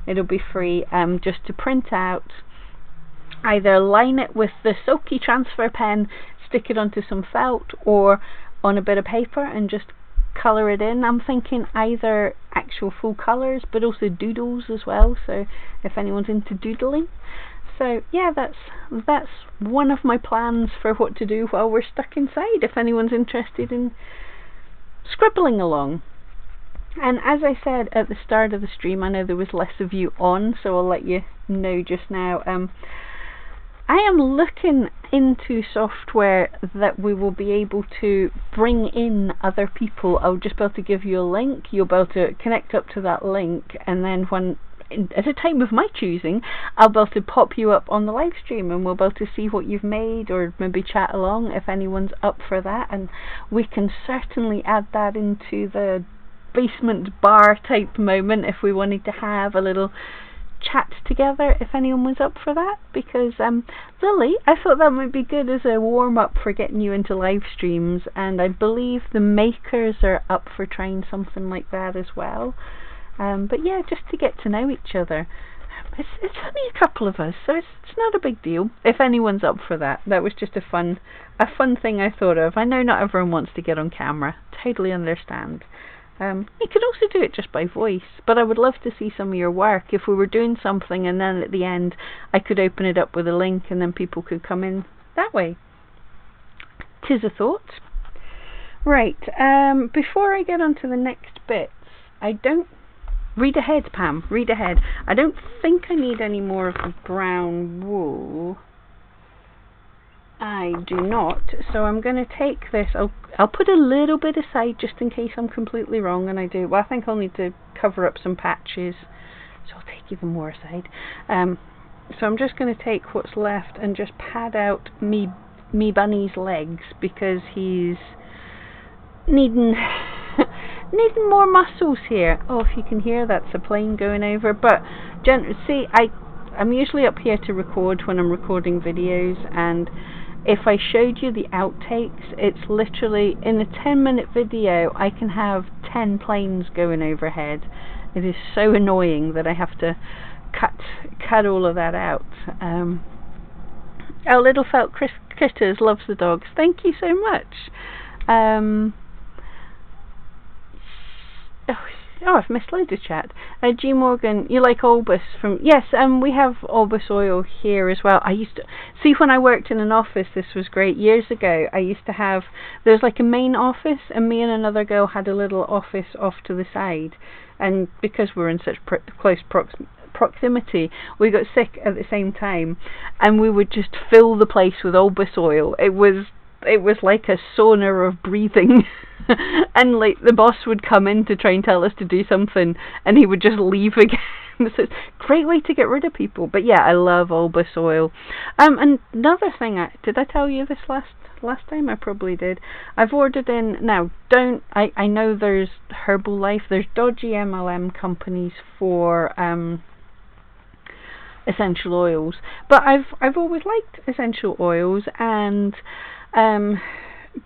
It'll be free, just to print out either line it with the silky transfer pen, stick it onto some felt or on a bit of paper and just colour it in. I'm thinking either actual full colours but also doodles as well, so if anyone's into doodling. So yeah, that's one of my plans for what to do while we're stuck inside, if anyone's interested in scribbling along. And as I said at the start of the stream, I know there was less of you on, so I'll let you know just now. I am looking into software that we will be able to bring in other people. I'll just be able to give you a link, you'll be able to connect up to that link, and then when, at a time of my choosing, I'll be able to pop you up on the live stream and we'll be able to see what you've made, or maybe chat along if anyone's up for that. And we can certainly add that into the basement bar type moment if we wanted to have a little chat together, if anyone was up for that, because Lily, I thought that might be good as a warm-up for getting you into live streams, and I believe the Makers are up for trying something like that as well. But yeah, just to get to know each other. It's only a couple of us, so it's not a big deal if anyone's up for that. That was just a fun thing I thought of. I know not everyone wants to get on camera, totally understand. You could also do it just by voice, but I would love to see some of your work. If we were doing something and then at the end I could open it up with a link and then people could come in that way. 'Tis a thought. Right, before I get on to the next bits, read ahead, Pam, read ahead. I don't think I need any more of the brown wool. I do not, so I'm going to take this. I'll put a little bit aside just in case I'm completely wrong, and I do. Well, I think I'll need to cover up some patches, so I'll take even more aside. So I'm just going to take what's left and just pad out me bunny's legs, because he's needing more muscles here. Oh, if you can hear, that's a plane going over. But see, I'm usually up here to record when I'm recording videos, and if I showed you the outtakes, it's literally, in a 10-minute video, I can have 10 planes going overhead. It is so annoying that I have to cut all of that out. Our little felt critters loves the dogs. Thank you so much. Oh, I've missed loads of chat. G Morgan, you like Albus from... Yes, we have Albus oil here as well. I used to... See, when I worked in an office, this was great. Years ago, I used to have... There's like a main office, and me and another girl had a little office off to the side. And because we're in such close proximity, we got sick at the same time. And we would just fill the place with Albus oil. It was like a sauna of breathing. And like the boss would come in to try and tell us to do something, and he would just leave again. So it's a great way to get rid of people. But yeah, I love Albus oil. And another thing, did I tell you this last time? I probably did. I've ordered in now. I know there's Herbalife. There's dodgy MLM companies for essential oils, but I've always liked essential oils, and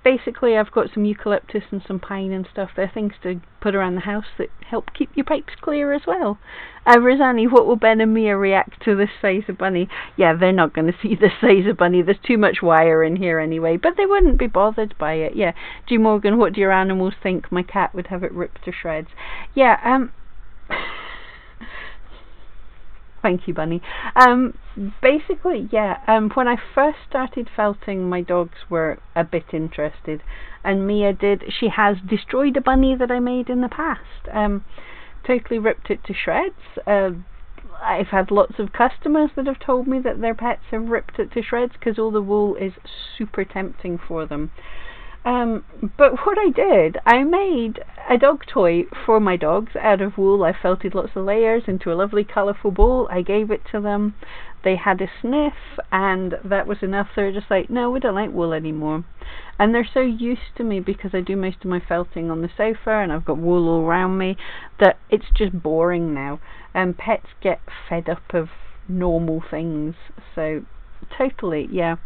basically I've got some eucalyptus and some pine and stuff. They're things to put around the house that help keep your pipes clear as well. Rosani, what will Ben and Mia react to this size of bunny? Yeah, they're not going to see this size of bunny. There's too much wire in here anyway, but they wouldn't be bothered by it. Yeah. G Morgan, what do your animals think? My cat would have it ripped to shreds. Yeah, thank you, Bunny. Basically, yeah, when I first started felting, my dogs were a bit interested, and Mia she has destroyed a bunny that I made in the past. Totally ripped it to shreds. I've had lots of customers that have told me that their pets have ripped it to shreds because all the wool is super tempting for them. But what I did, I made a dog toy for my dogs out of wool. I felted lots of layers into a lovely colourful ball. I gave it to them. They had a sniff, and that was enough. They're just like, no, we don't like wool anymore. And they're so used to me because I do most of my felting on the sofa and I've got wool all around me that it's just boring now. And pets get fed up of normal things. So, totally, yeah.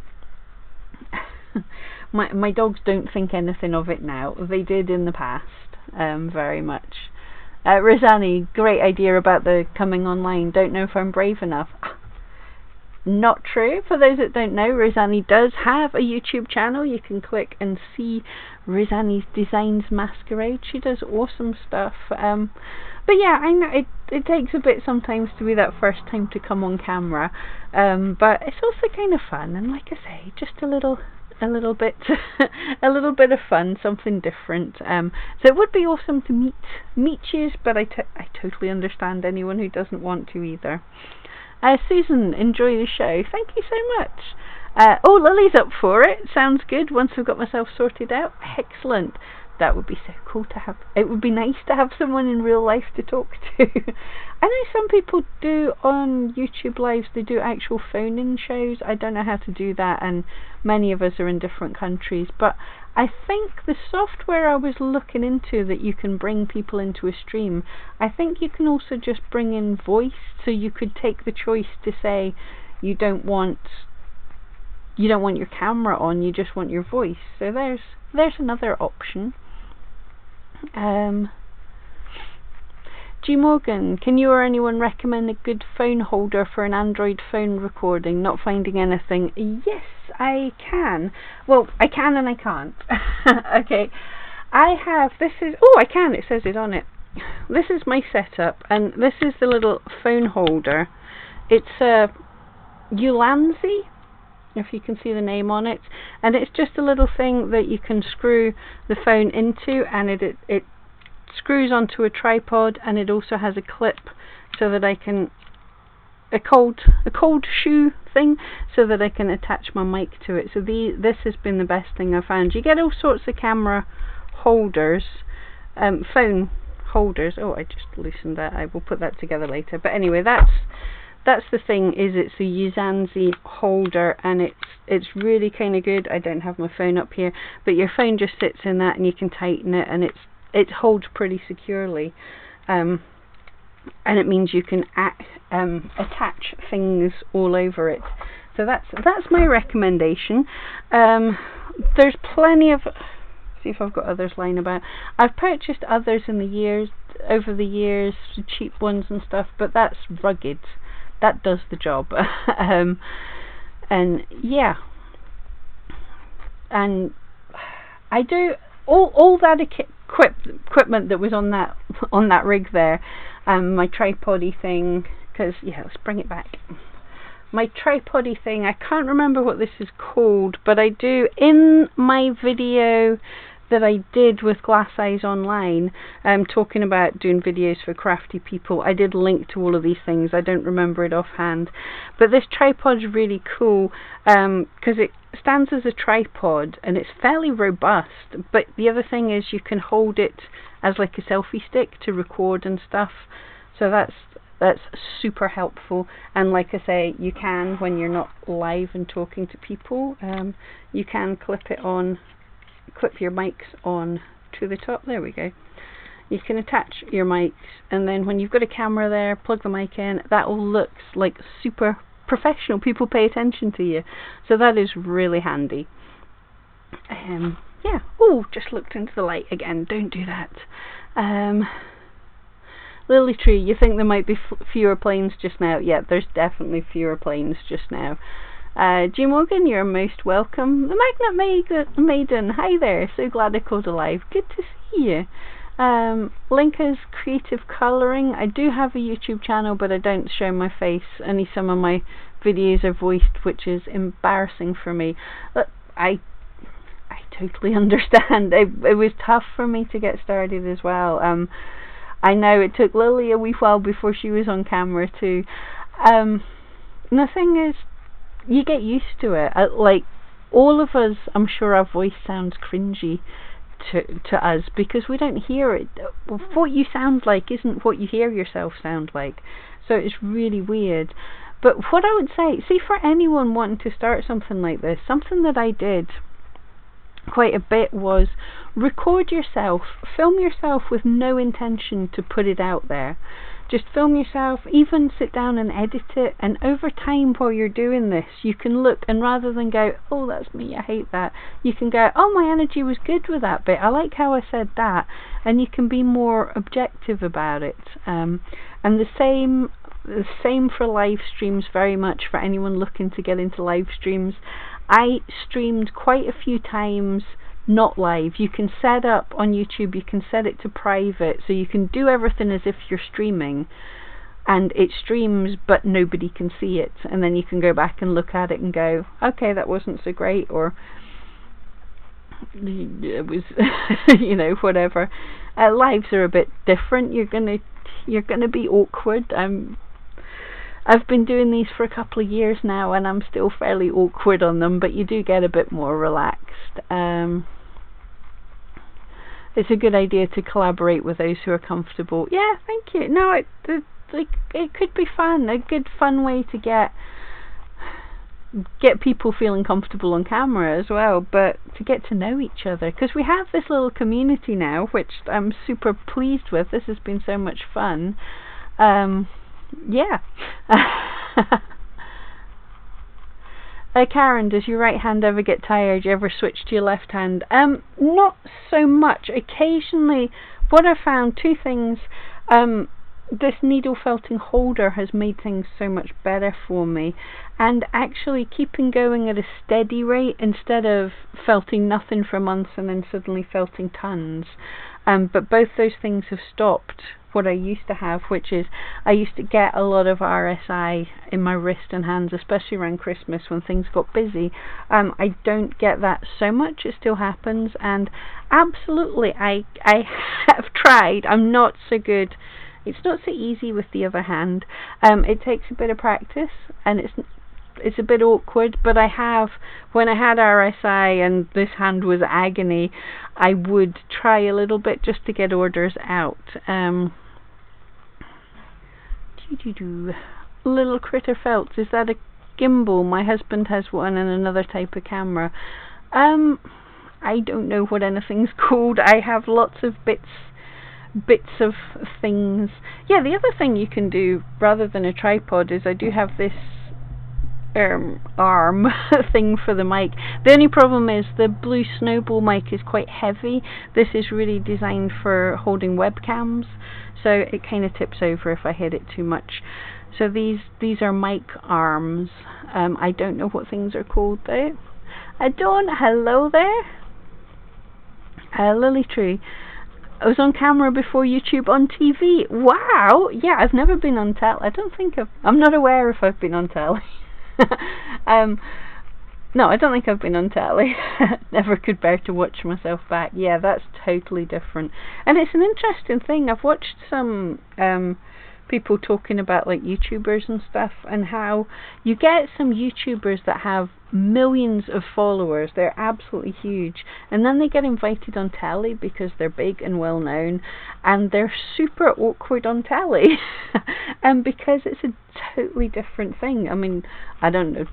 My dogs don't think anything of it now. They did in the past, very much. Rizani, great idea about the coming online. Don't know if I'm brave enough. not true. For those that don't know, Rosannie does have a YouTube channel. You can click and see Rosannie's Designs Masquerade. She does awesome stuff. But yeah, I know it takes a bit sometimes to be that first time to come on camera. But it's also kind of fun, and like I say, just a little bit a little bit of fun, something different. So it would be awesome to meet you, but I totally understand anyone who doesn't want to either. Susan, enjoy the show. Thank you so much. Oh, Lily's up for it. Sounds good. Once I've got myself sorted out. Excellent. That would be so cool to have. It would be nice to have someone in real life to talk to. I know some people do on YouTube lives, they do actual phone-in shows. I don't know how to do that, and many of us are in different countries. But I think the software I was looking into that you can bring people into a stream, I think you can also just bring in voice, so you could take the choice to say you don't want your camera on, you just want your voice. So there's another option. G Morgan, can you or anyone recommend a good phone holder for an Android phone recording? Not finding anything. Yes, I can. Well, I can and I can't. Okay, I have, I can, it says it on it. This is my setup, and this is the little phone holder. It's a Ulanzi, if you can see the name on it, and it's just a little thing that you can screw the phone into, and it screws onto a tripod, and it also has a clip so that I can a cold shoe thing so that I can attach my mic to it. So this has been the best thing I've found. You get all sorts of camera holders, phone holders. Oh, I just loosened that. I will put that together later. But anyway, that's the thing, is it's a Ulanzi holder, and it's really kind of good. I don't have my phone up here, but your phone just sits in that, and you can tighten it, and it holds pretty securely, and it means you can attach things all over it. So that's my recommendation. There's plenty of, see if I've got others lying about. I've purchased others over the years, cheap ones and stuff, but that's rugged. That does the job. And yeah, and I do all that equipment that was on that rig there, my tripody thing, because yeah, let's bring it back. My tripody thing, I can't remember what this is called, but I do, in my video that I did with Glass Eyes Online, talking about doing videos for crafty people, I did link to all of these things. I don't remember it offhand, but this tripod's really cool because it stands as a tripod and it's fairly robust. But the other thing is you can hold it as like a selfie stick to record and stuff, so that's super helpful. And like I say, you can, when you're not live and talking to people, you can clip your mics on to the top. There we go. You can attach your mics, and then when you've got a camera there, plug the mic in. That all looks like super professional. People pay attention to you, so that is really handy. Yeah. Oh, just looked into the light again. Don't do that. Lily Tree, you think there might be fewer planes just now? Yeah, there's definitely fewer planes just now. G Morgan, you're most welcome. The Magnet Maiden, hi there, so glad I called alive. Good to see you. Linka's Creative Colouring, I do have a YouTube channel, but I don't show my face. Only some of my videos are voiced, which is embarrassing for me. But I totally understand. It was tough for me to get started as well. I know it took Lily a wee while before she was on camera too. And the thing is, you get used to it. Like all of us, I'm sure our voice sounds cringy to us because we don't hear it. What you sound like isn't what you hear yourself sound like, so it's really weird. But what I would say, see, for anyone wanting to start something like this, something that I did quite a bit was record yourself, film yourself with no intention to put it out there. Just film yourself, even sit down and edit it, and over time while you're doing this, you can look, and rather than go, oh that's me, I hate that, you can go, oh my energy was good with that bit, I like how I said that, and you can be more objective about it. And the same the same for live streams, very much for anyone looking to get into live streams. I streamed quite a few times not live. You can set up on YouTube, you can set it to private, so you can do everything as if you're streaming, and it streams but nobody can see it, and then you can go back and look at it and go, okay, that wasn't so great, or it was you know, whatever. Lives are a bit different. You're gonna be awkward. I've been doing these for a couple of years now, and I'm still fairly awkward on them, but you do get a bit more relaxed. It's a good idea to collaborate with those who are comfortable. Yeah, thank you. No, it could be fun. A good fun way to get people feeling comfortable on camera as well, but to get to know each other, because we have this little community now, which I'm super pleased with. This has been so much fun. Yeah. Karen, does your right hand ever get tired? Do you ever switch to your left hand? Not so much. Occasionally, what I found, two things. This needle felting holder has made things so much better for me, and actually keeping going at a steady rate instead of felting nothing for months and then suddenly felting tons. But both those things have stopped what I used to have, which is I used to get a lot of RSI in my wrist and hands, especially around Christmas when things got busy. I don't get that so much. It still happens, and absolutely I have tried. I'm not so good. It's not so easy with the other hand. It takes a bit of practice, and it's a bit awkward, but I have, when I had RSI and this hand was agony, I would try a little bit just to get orders out. Little Critter Felts, is that a gimbal? My husband has one and another type of camera. I don't know what anything's called. I have lots of bits of things. Yeah, the other thing you can do rather than a tripod is I do have this arm thing for the mic. The only problem is the Blue Snowball mic is quite heavy. This is really designed for holding webcams, so it kind of tips over if I hit it too much. So these are mic arms. I don't know what things are called though. I don't. Hello there. Lily Tree. I was on camera before YouTube on TV. Wow. Yeah, I've never been on telly. I'm not aware if I've been on telly. No, I don't think I've been on telly. Never could bear to watch myself back. Yeah, that's totally different. And it's an interesting thing. I've watched some people talking about like YouTubers and stuff, and how you get some YouTubers that have millions of followers. They're absolutely huge, and then they get invited on telly because they're big and well known, and they're super awkward on telly. And because it's a totally different thing. I mean, I don't know,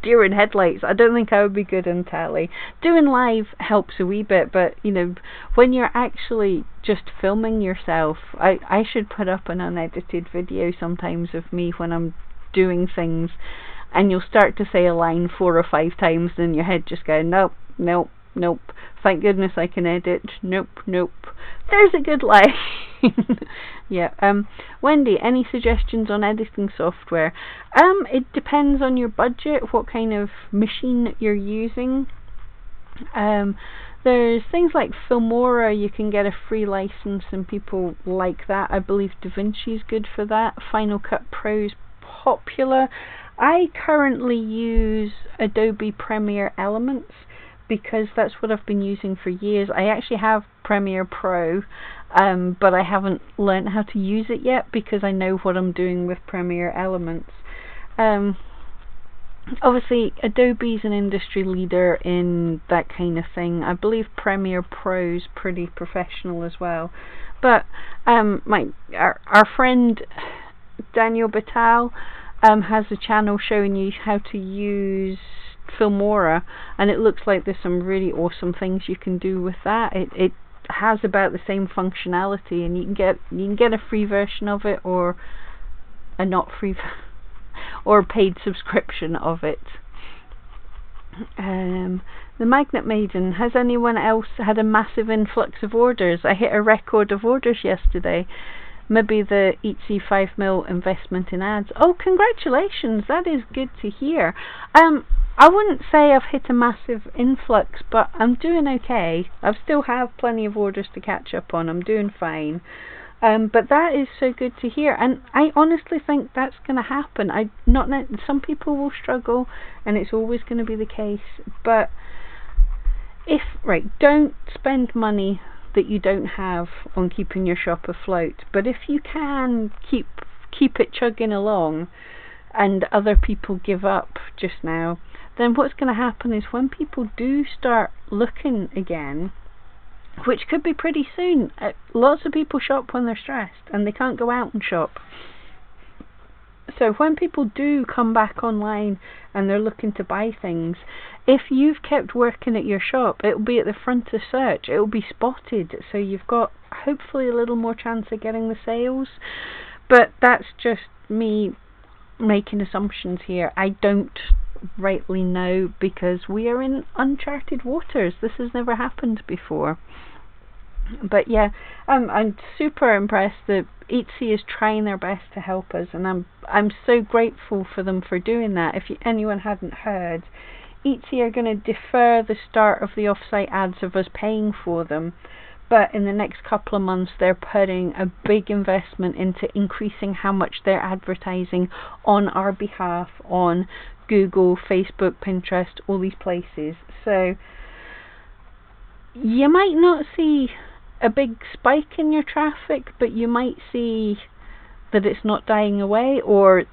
deer in headlights, I don't think I would be good on telly. Doing live helps a wee bit, but you know, when you're actually just filming yourself, I should put up an unedited video sometimes of me when I'm doing things, and you'll start to say a line 4 or 5 times, and your head just going, nope, nope, nope, thank goodness I can edit, nope, nope, there's a good line. Yeah. Wendy, any suggestions on editing software? It depends on your budget, what kind of machine you're using. There's things like Filmora, you can get a free license, and people like that. I believe DaVinci is good for that. Final Cut Pro is popular. I currently use Adobe Premiere Elements because that's what I've been using for years. I actually have Premiere Pro, but I haven't learned how to use it yet because I know what I'm doing with Premiere Elements. Obviously, Adobe's an industry leader in that kind of thing. I believe Premiere Pro's pretty professional as well. But our friend Daniel Batal has a channel showing you how to use Filmora, and it looks like there's some really awesome things you can do with that. It has about the same functionality, and you can get a free version of it, or a not free or a paid subscription of it. The Magnet Maiden, has anyone else had a massive influx of orders? I hit a record of orders yesterday. maybe the Etsy 5 mil investment in ads. Oh, congratulations, that is good to hear. I wouldn't say I've hit a massive influx, but I'm doing okay. I still have plenty of orders to catch up on. I'm doing fine. But that is so good to hear, and I honestly think that's going to happen. Some people will struggle, and it's always going to be the case. But don't spend money that you don't have on keeping your shop afloat. But if you can keep it chugging along, and other people give up just now, then what's going to happen is when people do start looking again, which could be pretty soon, lots of people shop when they're stressed and they can't go out and shop. So when people do come back online and they're looking to buy things, if you've kept working at your shop, it'll be at the front of search, it'll be spotted, so you've got hopefully a little more chance of getting the sales. But that's just me making assumptions here. I don't rightly know, because we are in uncharted waters. This has never happened before. But yeah, I'm super impressed that Etsy is trying their best to help us, and I'm so grateful for them for doing that. If anyone hadn't heard, Etsy are going to defer the start of the offsite ads of us paying for them, but in the next couple of months they're putting a big investment into increasing how much they're advertising on our behalf on Google, Facebook, Pinterest, all these places. So you might not see a big spike in your traffic, but you might see that it's not dying away, or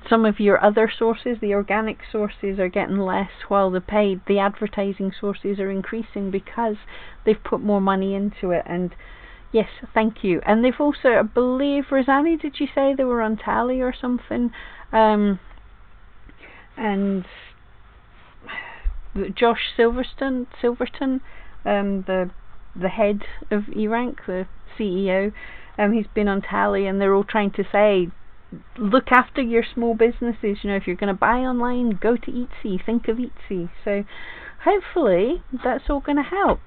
some of your other sources, the organic sources, are getting less, while the advertising sources are increasing because they've put more money into it. And yes, thank you. And they've also, I believe, Rosanny, did you say they were on Tally or something? And Josh Silverton, the head of eRank, the CEO, he's been on Tally, and they're all trying to say, look after your small businesses. You know, if you're going to buy online, go to Etsy, think of Etsy. So hopefully that's all going to help.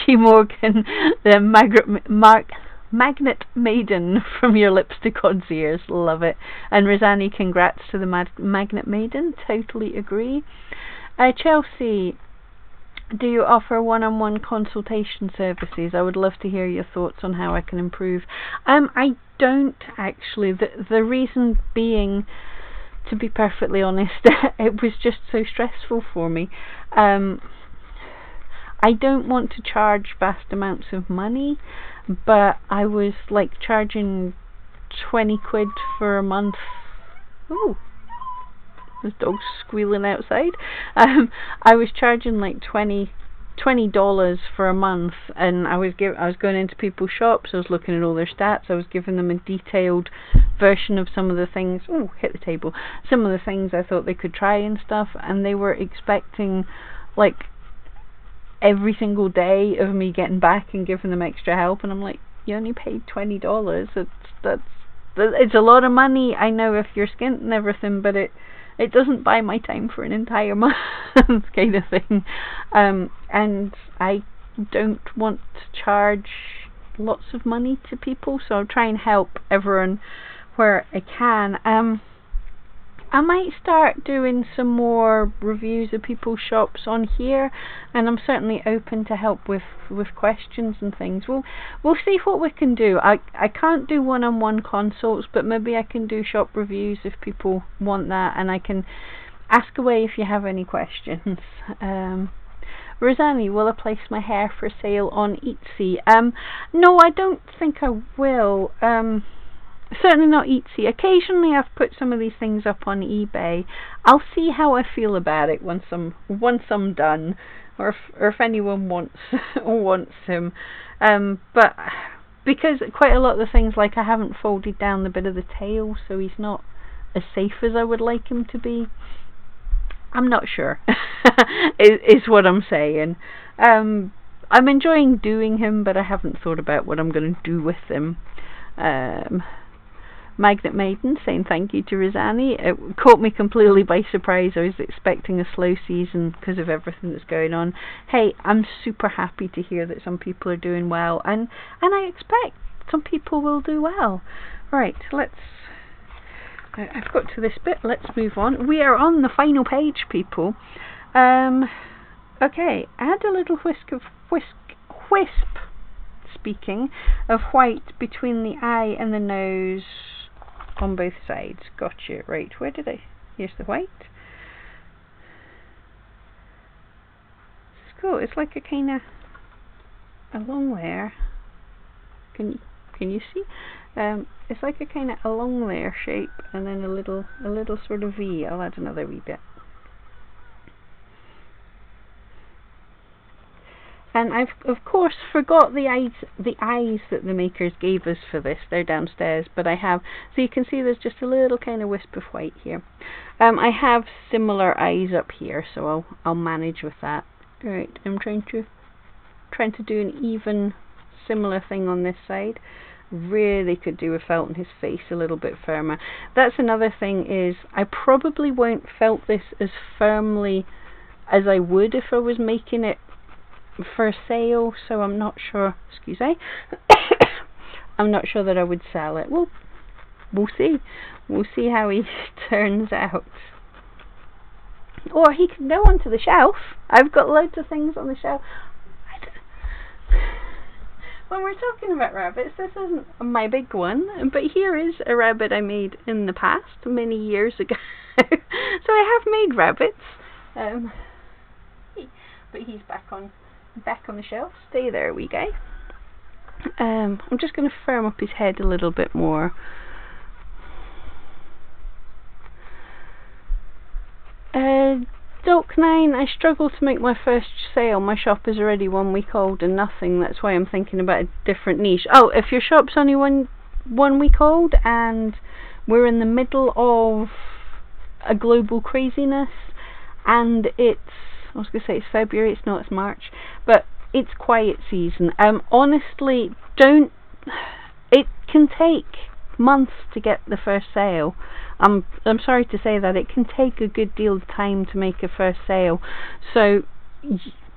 G. Morgan, the Magnet Maiden, from your lips to God's ears, love it. And Rosanny, congrats to the Magnet Maiden, totally agree. Chelsea, do you offer one-on-one consultation services? I would love to hear your thoughts on how I can improve. I don't actually. The reason being, to be perfectly honest, it was just so stressful for me. I don't want to charge vast amounts of money, but I was like charging 20 quid for a month. Ooh, this dog's squealing outside. I was charging like $20 for a month, and I was going into people's shops, I was looking at all their stats, I was giving them a detailed version of some of the things, hit the table, some of the things I thought they could try and stuff, and they were expecting like every single day of me getting back and giving them extra help, and I'm like, you only paid $20. It's a lot of money, I know, if you're skint and everything, but it doesn't buy my time for an entire month, kind of thing. And I don't want to charge lots of money to people, so I'll try and help everyone where I can. I might start doing some more reviews of people's shops on here, and I'm certainly open to help with questions and things. We'll see what we can do. I can't do one-on-one consults, but maybe I can do shop reviews if people want that, and I can ask away if you have any questions. Rosanny, will I place my hair for sale on Etsy? No, I don't think I will. Certainly not Etsy. Occasionally I've put some of these things up on eBay. I'll see how I feel about it once I'm done, or if anyone wants him. But because quite a lot of the things, like I haven't folded down the bit of the tail, so he's not as safe as I would like him to be. I'm not sure. is what I'm saying. I'm enjoying doing him, but I haven't thought about what I'm going to do with him. Magnet Maiden saying thank you to Rosani. It caught me completely by surprise. I was expecting a slow season because of everything that's going on. Hey, I'm super happy to hear that some people are doing well, and I expect some people will do well. Right, I've got to this bit, let's move on. We are on the final page, people. Okay, add a little wisp, speaking, of white between the eye and the nose on both sides. Gotcha. Right, where did I... Here's the white. It's cool. It's like a kind of a long layer. Can you see? It's like a kind of a long layer shape, and then a little sort of V. I'll add another wee bit. And I've of course forgot the eyes that the makers gave us for this. They're downstairs, but I have, so you can see there's just a little kind of wisp of white here. I have similar eyes up here, so I'll manage with that. Right, I'm trying to do an even similar thing on this side. Really could do with felting his face a little bit firmer. That's another thing, is I probably won't felt this as firmly as I would if I was making it for sale, so I'm not sure, excuse me, I'm not sure that I would sell it. We'll see how he turns out. Or he can go onto the shelf. I've got loads of things on the shelf. When we're talking about rabbits, this isn't my big one, but here is a rabbit I made in the past, many years ago. So I have made rabbits, but he's back on the shelf. Stay there, wee guy. I'm just going to firm up his head a little bit more. Dolk9, I struggle to make my first sale. My shop is already 1 week old and nothing. That's why I'm thinking about a different niche. Oh, if your shop's only one week old and we're in the middle of a global craziness, and I was going to say it's February, it's not, it's March, but it's quiet season. Honestly, it can take months to get the first sale. I'm sorry to say that it can take a good deal of time to make a first sale. So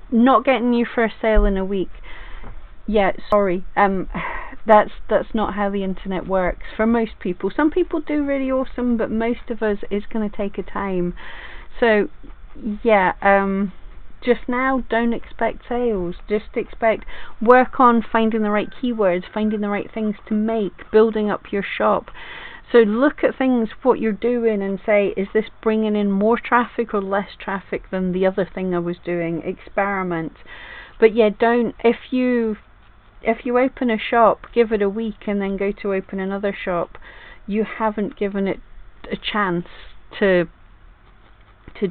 not getting your first sale in a week, yeah, sorry, that's not how the internet works for most people. Some people do really awesome, but most of us, it's going to take a time. So yeah, just now, don't expect sales. Just work on finding the right keywords, finding the right things to make, building up your shop. So look at things, what you're doing, and say, is this bringing in more traffic or less traffic than the other thing I was doing? Experiment. But yeah, don't, if you open a shop, give it a week and then go to open another shop, you haven't given it a chance to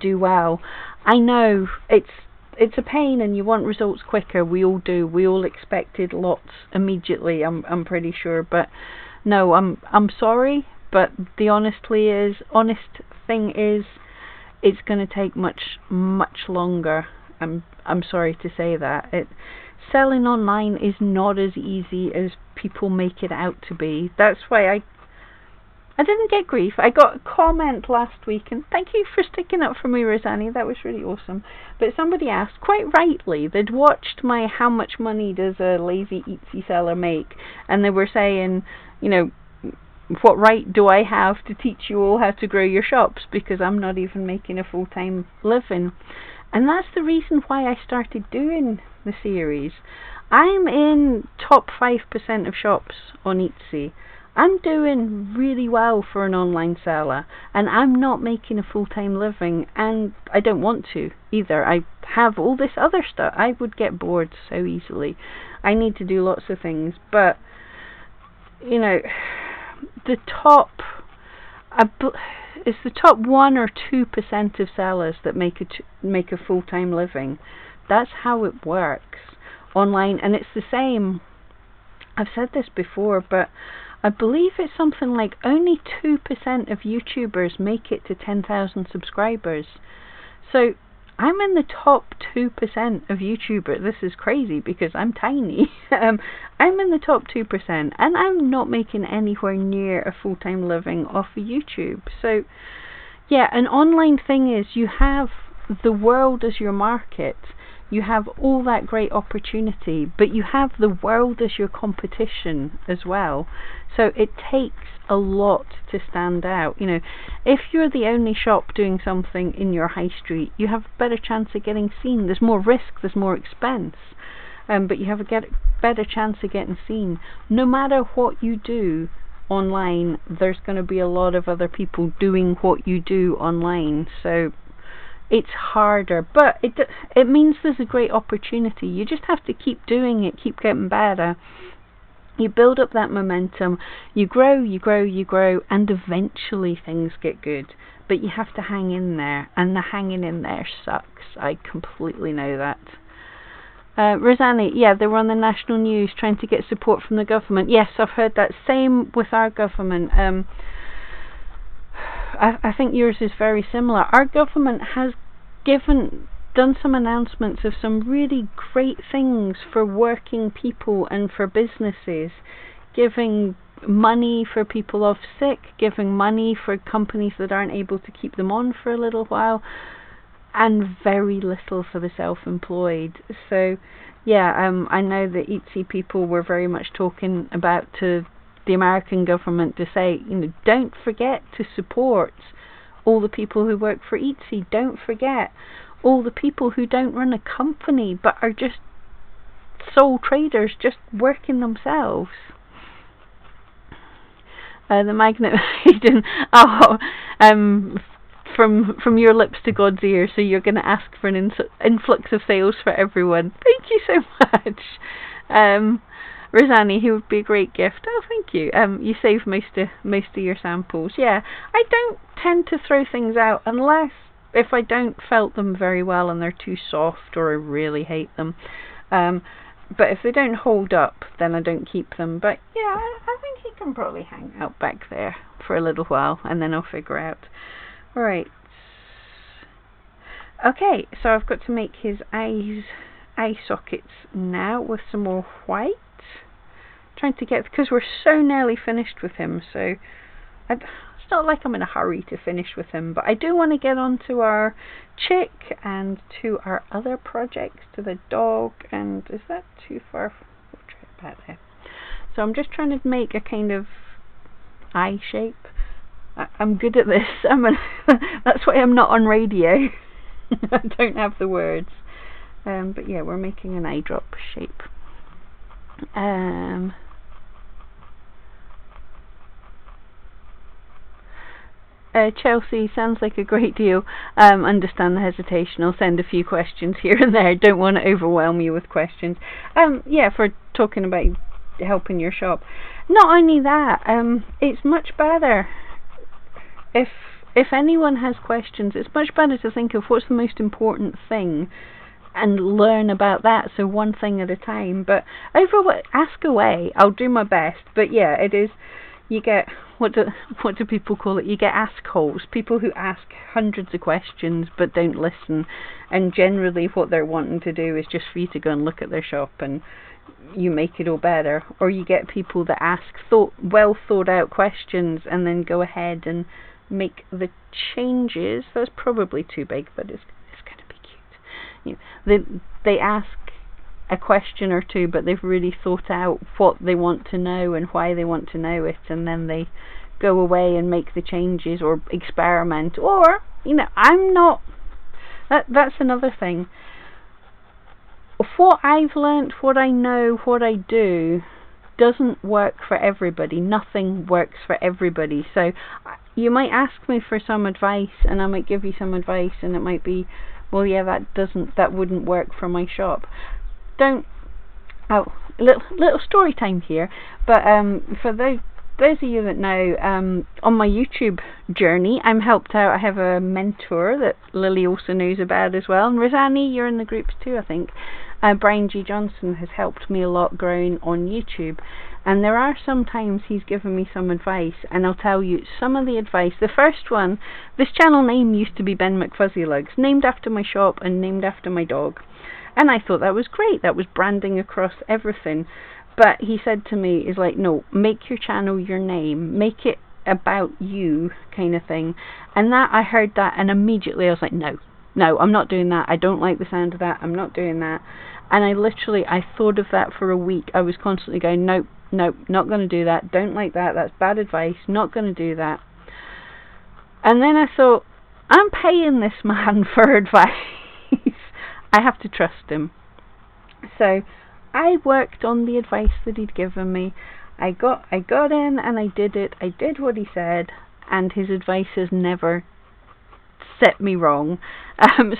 do well. I know it's a pain and you want results quicker. We all do. We all expected lots immediately, I'm pretty sure, but no, I'm sorry, but the honest thing is it's going to take much longer. I'm sorry to say that. Selling online is not as easy as people make it out to be. That's why I didn't get grief. I got a comment last week, and thank you for sticking up for me, Rosani. That was really awesome. But somebody asked, quite rightly, they'd watched my how much money does a lazy Etsy seller make, and they were saying, you know, what right do I have to teach you all how to grow your shops, because I'm not even making a full-time living. And that's the reason why I started doing the series. I'm in top 5% of shops on Etsy. I'm doing really well for an online seller, and I'm not making a full-time living, and I don't want to either. I have all this other stuff. I would get bored so easily. I need to do lots of things, but you know, it's the top 1 or 2% of sellers that make a full-time living. That's how it works online, and it's the same. I've said this before, but I believe it's something like only 2% of YouTubers make it to 10,000 subscribers. So I'm in the top 2% of YouTubers. This is crazy because I'm tiny. I'm in the top 2%, and I'm not making anywhere near a full-time living off of YouTube. So, yeah, an online thing is you have the world as your market. You have all that great opportunity, but you have the world as your competition as well. So it takes a lot to stand out. You know, if you're the only shop doing something in your high street, you have a better chance of getting seen. There's more risk, there's more expense, but you have a better chance of getting seen. No matter what you do online, there's going to be a lot of other people doing what you do online. So it's harder, but it means there's a great opportunity. You just have to keep doing it, keep getting better. You build up that momentum, you grow, you grow, you grow, and eventually things get good. But you have to hang in there, and the hanging in there sucks. I completely know that. Rosanne, yeah, they were on the national news trying to get support from the government. Yes, I've heard that. Same with our government. I think yours is very similar. Our government has done some announcements of some really great things for working people and for businesses, giving money for people off sick, giving money for companies that aren't able to keep them on for a little while, and very little for the self-employed. So yeah, I know the Etsy people were very much talking about to the American government to say, you know, don't forget to support all the people who work for Etsy. Don't forget all the people who don't run a company but are just sole traders, just working themselves. The magnet maiden. From your lips to God's ears. So you're going to ask for an influx of sales for everyone. Thank you so much. Rosanne, he would be a great gift. Oh, thank you. You saved most of your samples. Yeah, I don't tend to throw things out unless if I don't felt them very well and they're too soft or I really hate them. But if they don't hold up, then I don't keep them. But yeah, I think he can probably hang out back there for a little while and then I'll figure out. Alright. Okay, so I've got to make his eye sockets now with some more white. Trying to get, because we're so nearly finished with him, so it's not like I'm in a hurry to finish with him, but I do want to get on to our chick and to our other projects, to the dog, and is that too far? We'll try it back there. So I'm just trying to make a kind of eye shape. I'm good at this. That's why I'm not on radio. I don't have the words. But yeah, we're making an eye drop shape. Chelsea, sounds like a great deal. Understand the hesitation. I'll send a few questions here and there. Don't want to overwhelm you with questions. Yeah, for talking about helping your shop. Not only that, it's much better if anyone has questions, it's much better to think of what's the most important thing and learn about that, so one thing at a time. But ask away, I'll do my best. But yeah, it is, you get, what do people call it? You get ask-holes, people who ask hundreds of questions but don't listen, and generally what they're wanting to do is just for you to go and look at their shop and you make it all better. Or you get people that ask well thought out questions and then go ahead and make the changes. That's probably too big, but it's going to be cute. You know, they ask a question or two, but they've really thought out what they want to know and why they want to know it, and then they go away and make the changes or experiment. Or, you know, I'm not, that's another thing. What I've learnt, what I know, what I do doesn't work for everybody. Nothing works for everybody. So you might ask me for some advice and I might give you some advice and it might be, well, yeah, that wouldn't work for my shop. Little story time here, but for those of you that know, on my YouTube journey, I'm helped out. I have a mentor that Lily also knows about as well, and Rosanne, you're in the groups too, I think. Brian G. Johnson has helped me a lot growing on YouTube, and there are some times he's given me some advice, and I'll tell you some of the advice. The first one, this channel name used to be Ben McFuzzyLugs, named after my shop and named after my dog, and I thought that was great. That was branding across everything. But he said to me, is like, no, make your channel your name, make it about you, kind of thing. And that, I heard that, and immediately I was like, no, I'm not doing that. I don't like the sound of that. I'm not doing that. And I thought of that for a week. I was constantly going, nope, not going to do that. Don't like that. That's bad advice. Not going to do that. And then I thought, I'm paying this man for advice. I have to trust him. So I worked on the advice that he'd given me. I got in and I did it. I did what he said, and his advice has never set me wrong.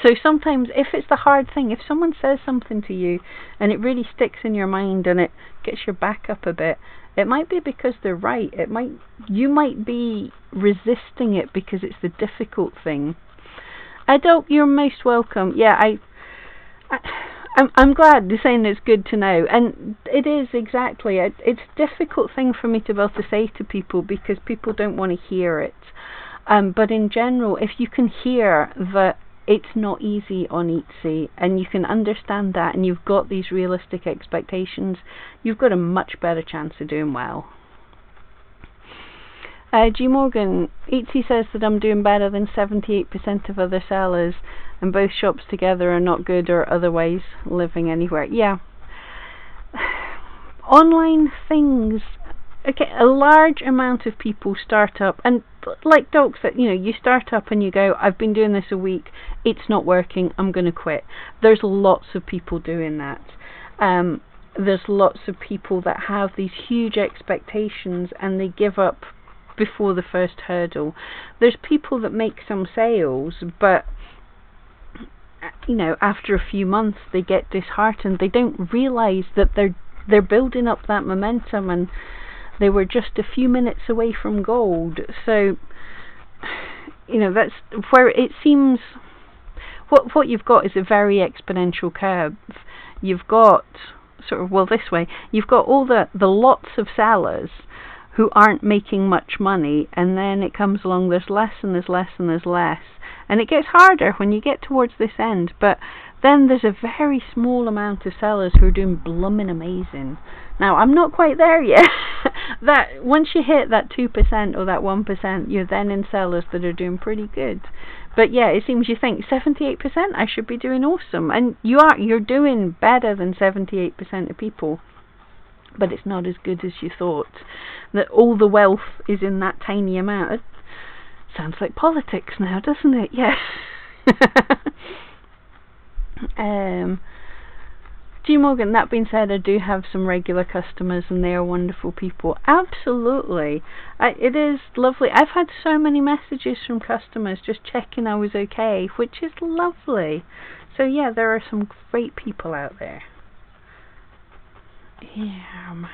So sometimes, if it's the hard thing, if someone says something to you and it really sticks in your mind and it gets your back up a bit, it might be because they're right. You might be resisting it because it's the difficult thing. You're most welcome. Yeah, I'm glad you're saying it's good to know, and it is exactly. It's a difficult thing for me to be able to say to people because people don't want to hear it. But in general, if you can hear that it's not easy on Etsy, and you can understand that, and you've got these realistic expectations, you've got a much better chance of doing well. G. Morgan, Etsy says that I'm doing better than 78% of other sellers, and both shops together are not good or otherwise living anywhere. Yeah. Online things, okay, a large amount of people start up, and like dogs, that you start up and you go, I've been doing this a week, it's not working, I'm going to quit. There's lots of people doing that. There's lots of people that have these huge expectations and they give up before the first hurdle. There's people that make some sales, but after a few months they get disheartened. They don't realize that they're building up that momentum, and they were just a few minutes away from gold. So that's where it seems what you've got is a very exponential curve. You've got this way, you've got all the lots of sellers who aren't making much money, and then it comes along, there's less and there's less and there's less, and it gets harder when you get towards this end. But then there's a very small amount of sellers who are doing blooming amazing. Now, I'm not quite there yet. That once you hit that 2% or that 1%, you're then in sellers that are doing pretty good. But yeah, it seems you think 78%, I should be doing awesome, and you're doing better than 78% of people. But it's not as good as you thought. That all the wealth is in that tiny amount. It sounds like politics now, doesn't it? Yes. G. Morgan, that being said, I do have some regular customers and they are wonderful people. Absolutely. It is lovely. I've had so many messages from customers just checking I was okay, which is lovely. So yeah, there are some great people out there. Yeah.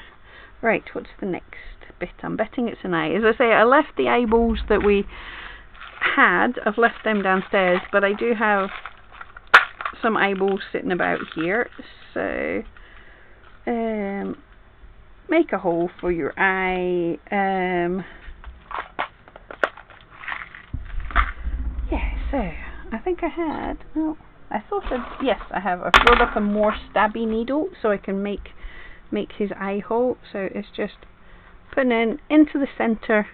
Right, what's the next bit? I'm betting it's an eye. As I say, I left the eyeballs that we had. I've left them downstairs, but I do have some eyeballs sitting about here. So, make a hole for your eye. Yeah, so I think I had. Oh, I thought yes, I have. I've brought up a more stabby needle so I can make his eye hole. So it's just putting into the center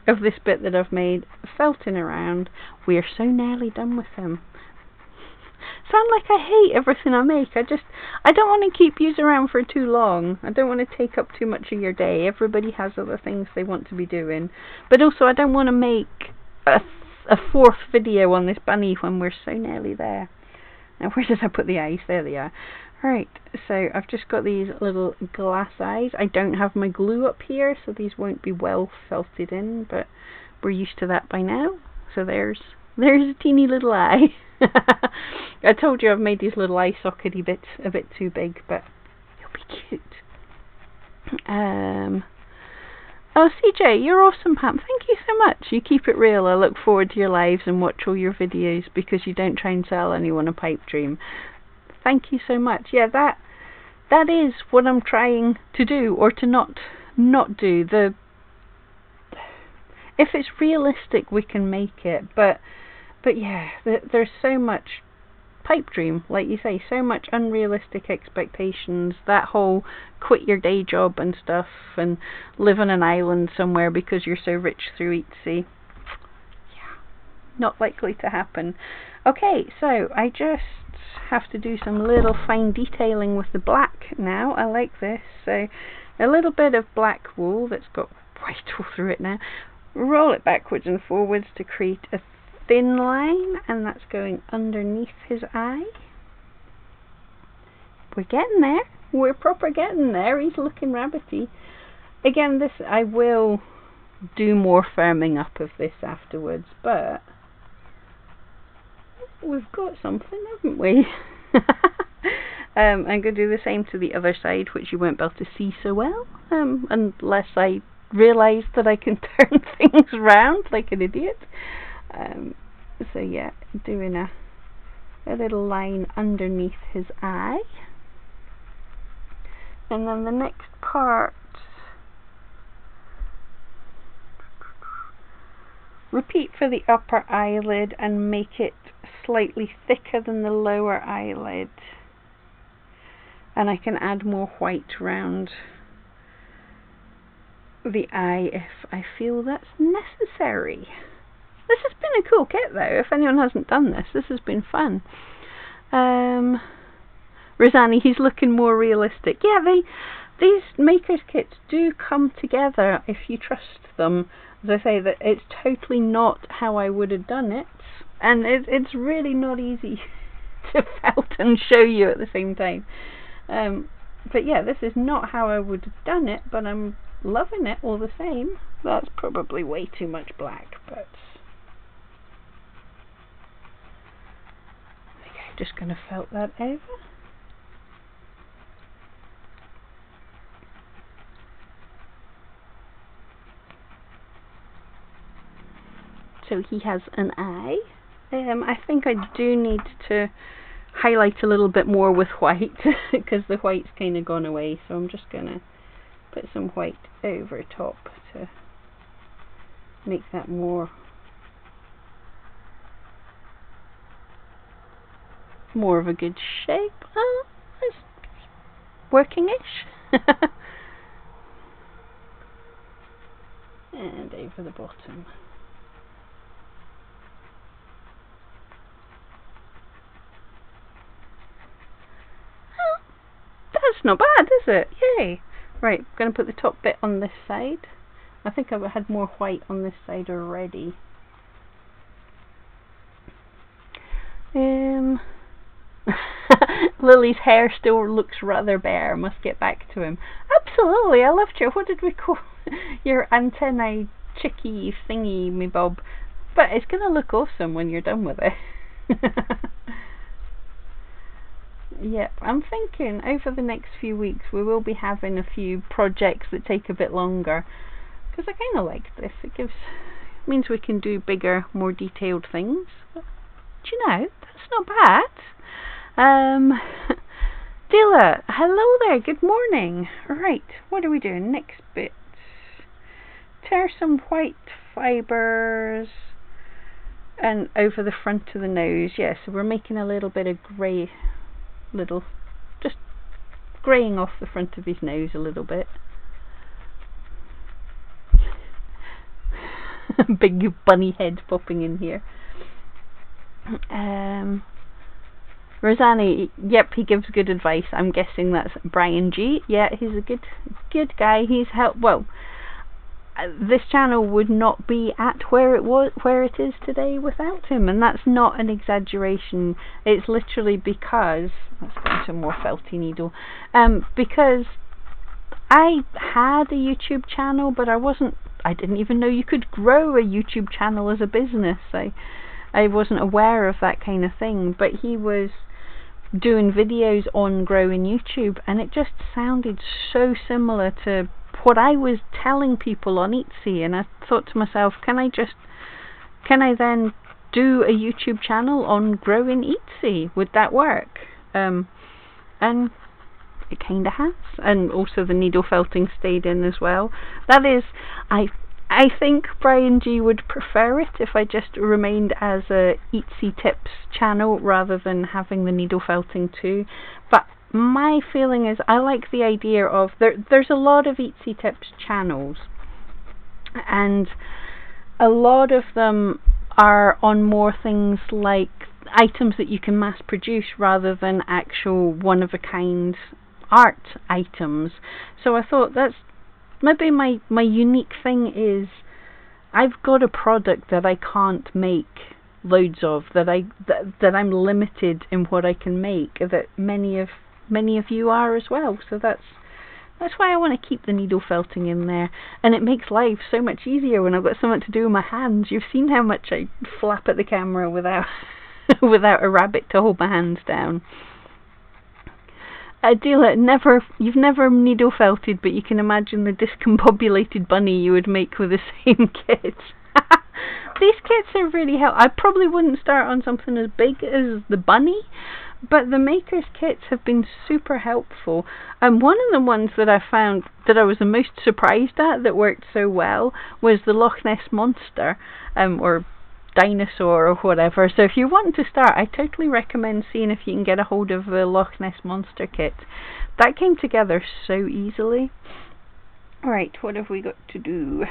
of this bit that I've made, felting around. We are so nearly done with him. Sound like I hate everything I make. I don't want to keep you around for too long. I don't want to take up too much of your day. Everybody has other things they want to be doing. But also I don't want to make a fourth video on this bunny when we're so nearly there. Now where did I put the eyes? There they are. Right, so I've just got these little glass eyes. I don't have my glue up here, so these won't be well felted in, but we're used to that by now. So there's a teeny little eye. I told you I've made these little eye sockety bits a bit too big, but it'll be cute. Oh, CJ, you're awesome, Pam. Thank you so much. You keep it real. I look forward to your lives and watch all your videos because you don't try and sell anyone a pipe dream. thank you so much. Yeah, that is what I'm trying to do, or to not do. If it's realistic, we can make it, but yeah, there's so much pipe dream, like you say, so much unrealistic expectations. That whole quit your day job and stuff and live on an island somewhere because you're so rich through Etsy. Yeah, not likely to happen. Okay, so I just have to do some little fine detailing with the black now. I like this. So a little bit of black wool that's got white all through it now. Roll it backwards and forwards to create a thin line, and that's going underneath his eye. We're getting there. We're proper getting there. He's looking rabbity. Again, this, I will do more firming up of this afterwards, but we've got something, haven't we? I'm going to do the same to the other side, which you won't be able to see so well, unless I realise that I can turn things round like an idiot. So yeah, doing a little line underneath his eye, and then the next part, repeat for the upper eyelid and make it slightly thicker than the lower eyelid, and I can add more white round the eye if I feel that's necessary. This has been a cool kit though. If anyone hasn't done this, this has been fun. Rosani, he's looking more realistic. Yeah, these Makerss kits do come together if you trust them. As I say, that it's totally not how I would have done it, and it's really not easy to felt and show you at the same time. But yeah, this is not how I would have done it, but I'm loving it all the same. That's probably way too much black, but just going to felt that over. So he has an eye. I think I do need to highlight a little bit more with white because the white's kind of gone away, so I'm just going to put some white over top to make that more of a good shape. Oh, it's working-ish. And over the bottom. Oh, that's not bad, is it? Yay! Right, I'm going to put the top bit on this side. I think I've had more white on this side already. Lily's hair still looks rather bare. Must get back to him. Absolutely, I loved you. What did we call your antennae chicky thingy, me bob? But it's gonna look awesome when you're done with it. Yep, I'm thinking over the next few weeks we will be having a few projects that take a bit longer, because I kind of like this. It means we can do bigger, more detailed things. Do you know, that's not bad. Dilla, hello there, good morning. Right, what are we doing next bit? Tear some white fibres and over the front of the nose. Yeah, so we're making a little bit of grey, just greying off the front of his nose a little bit. Big bunny head popping in here. Rosanny, yep, he gives good advice. I'm guessing that's Brian G. Yeah, he's a good guy. He's helped. Well, this channel would not be at where it is today without him, and that's not an exaggeration. It's literally because, let's go into a more felty needle, because I had a YouTube channel, but I didn't even know you could grow a YouTube channel as a business. I wasn't aware of that kind of thing, but he was doing videos on growing YouTube, and it just sounded so similar to what I was telling people on Etsy, and I thought to myself, can I then do a YouTube channel on growing Etsy? Would that work? and it kind of has. And also the needle felting stayed in as well. That is, I think Brian G would prefer it if I just remained as a Etsy tips channel rather than having the needle felting too. But my feeling is I like the idea of there's a lot of Etsy tips channels, and a lot of them are on more things like items that you can mass produce rather than actual one-of-a-kind art items. So I thought that's maybe my unique thing is I've got a product that I can't make loads of, that I'm limited in what I can make, that many of you are as well. So that's why I want to keep the needle felting in there, and it makes life so much easier when I've got something to do with my hands. You've seen how much I flap at the camera without without a rabbit to hold my hands down. Adela, you've never needle felted, but you can imagine the discombobulated bunny you would make with the same kit. These kits are really helpful. I probably wouldn't start on something as big as the bunny, but the Makerss kits have been super helpful. And one of the ones that I found that I was the most surprised at that worked so well was the Loch Ness Monster, or dinosaur or whatever. So if you want to start, I totally recommend seeing if you can get a hold of the Loch Ness Monster kit. That came together so easily. Alright, what have we got to do?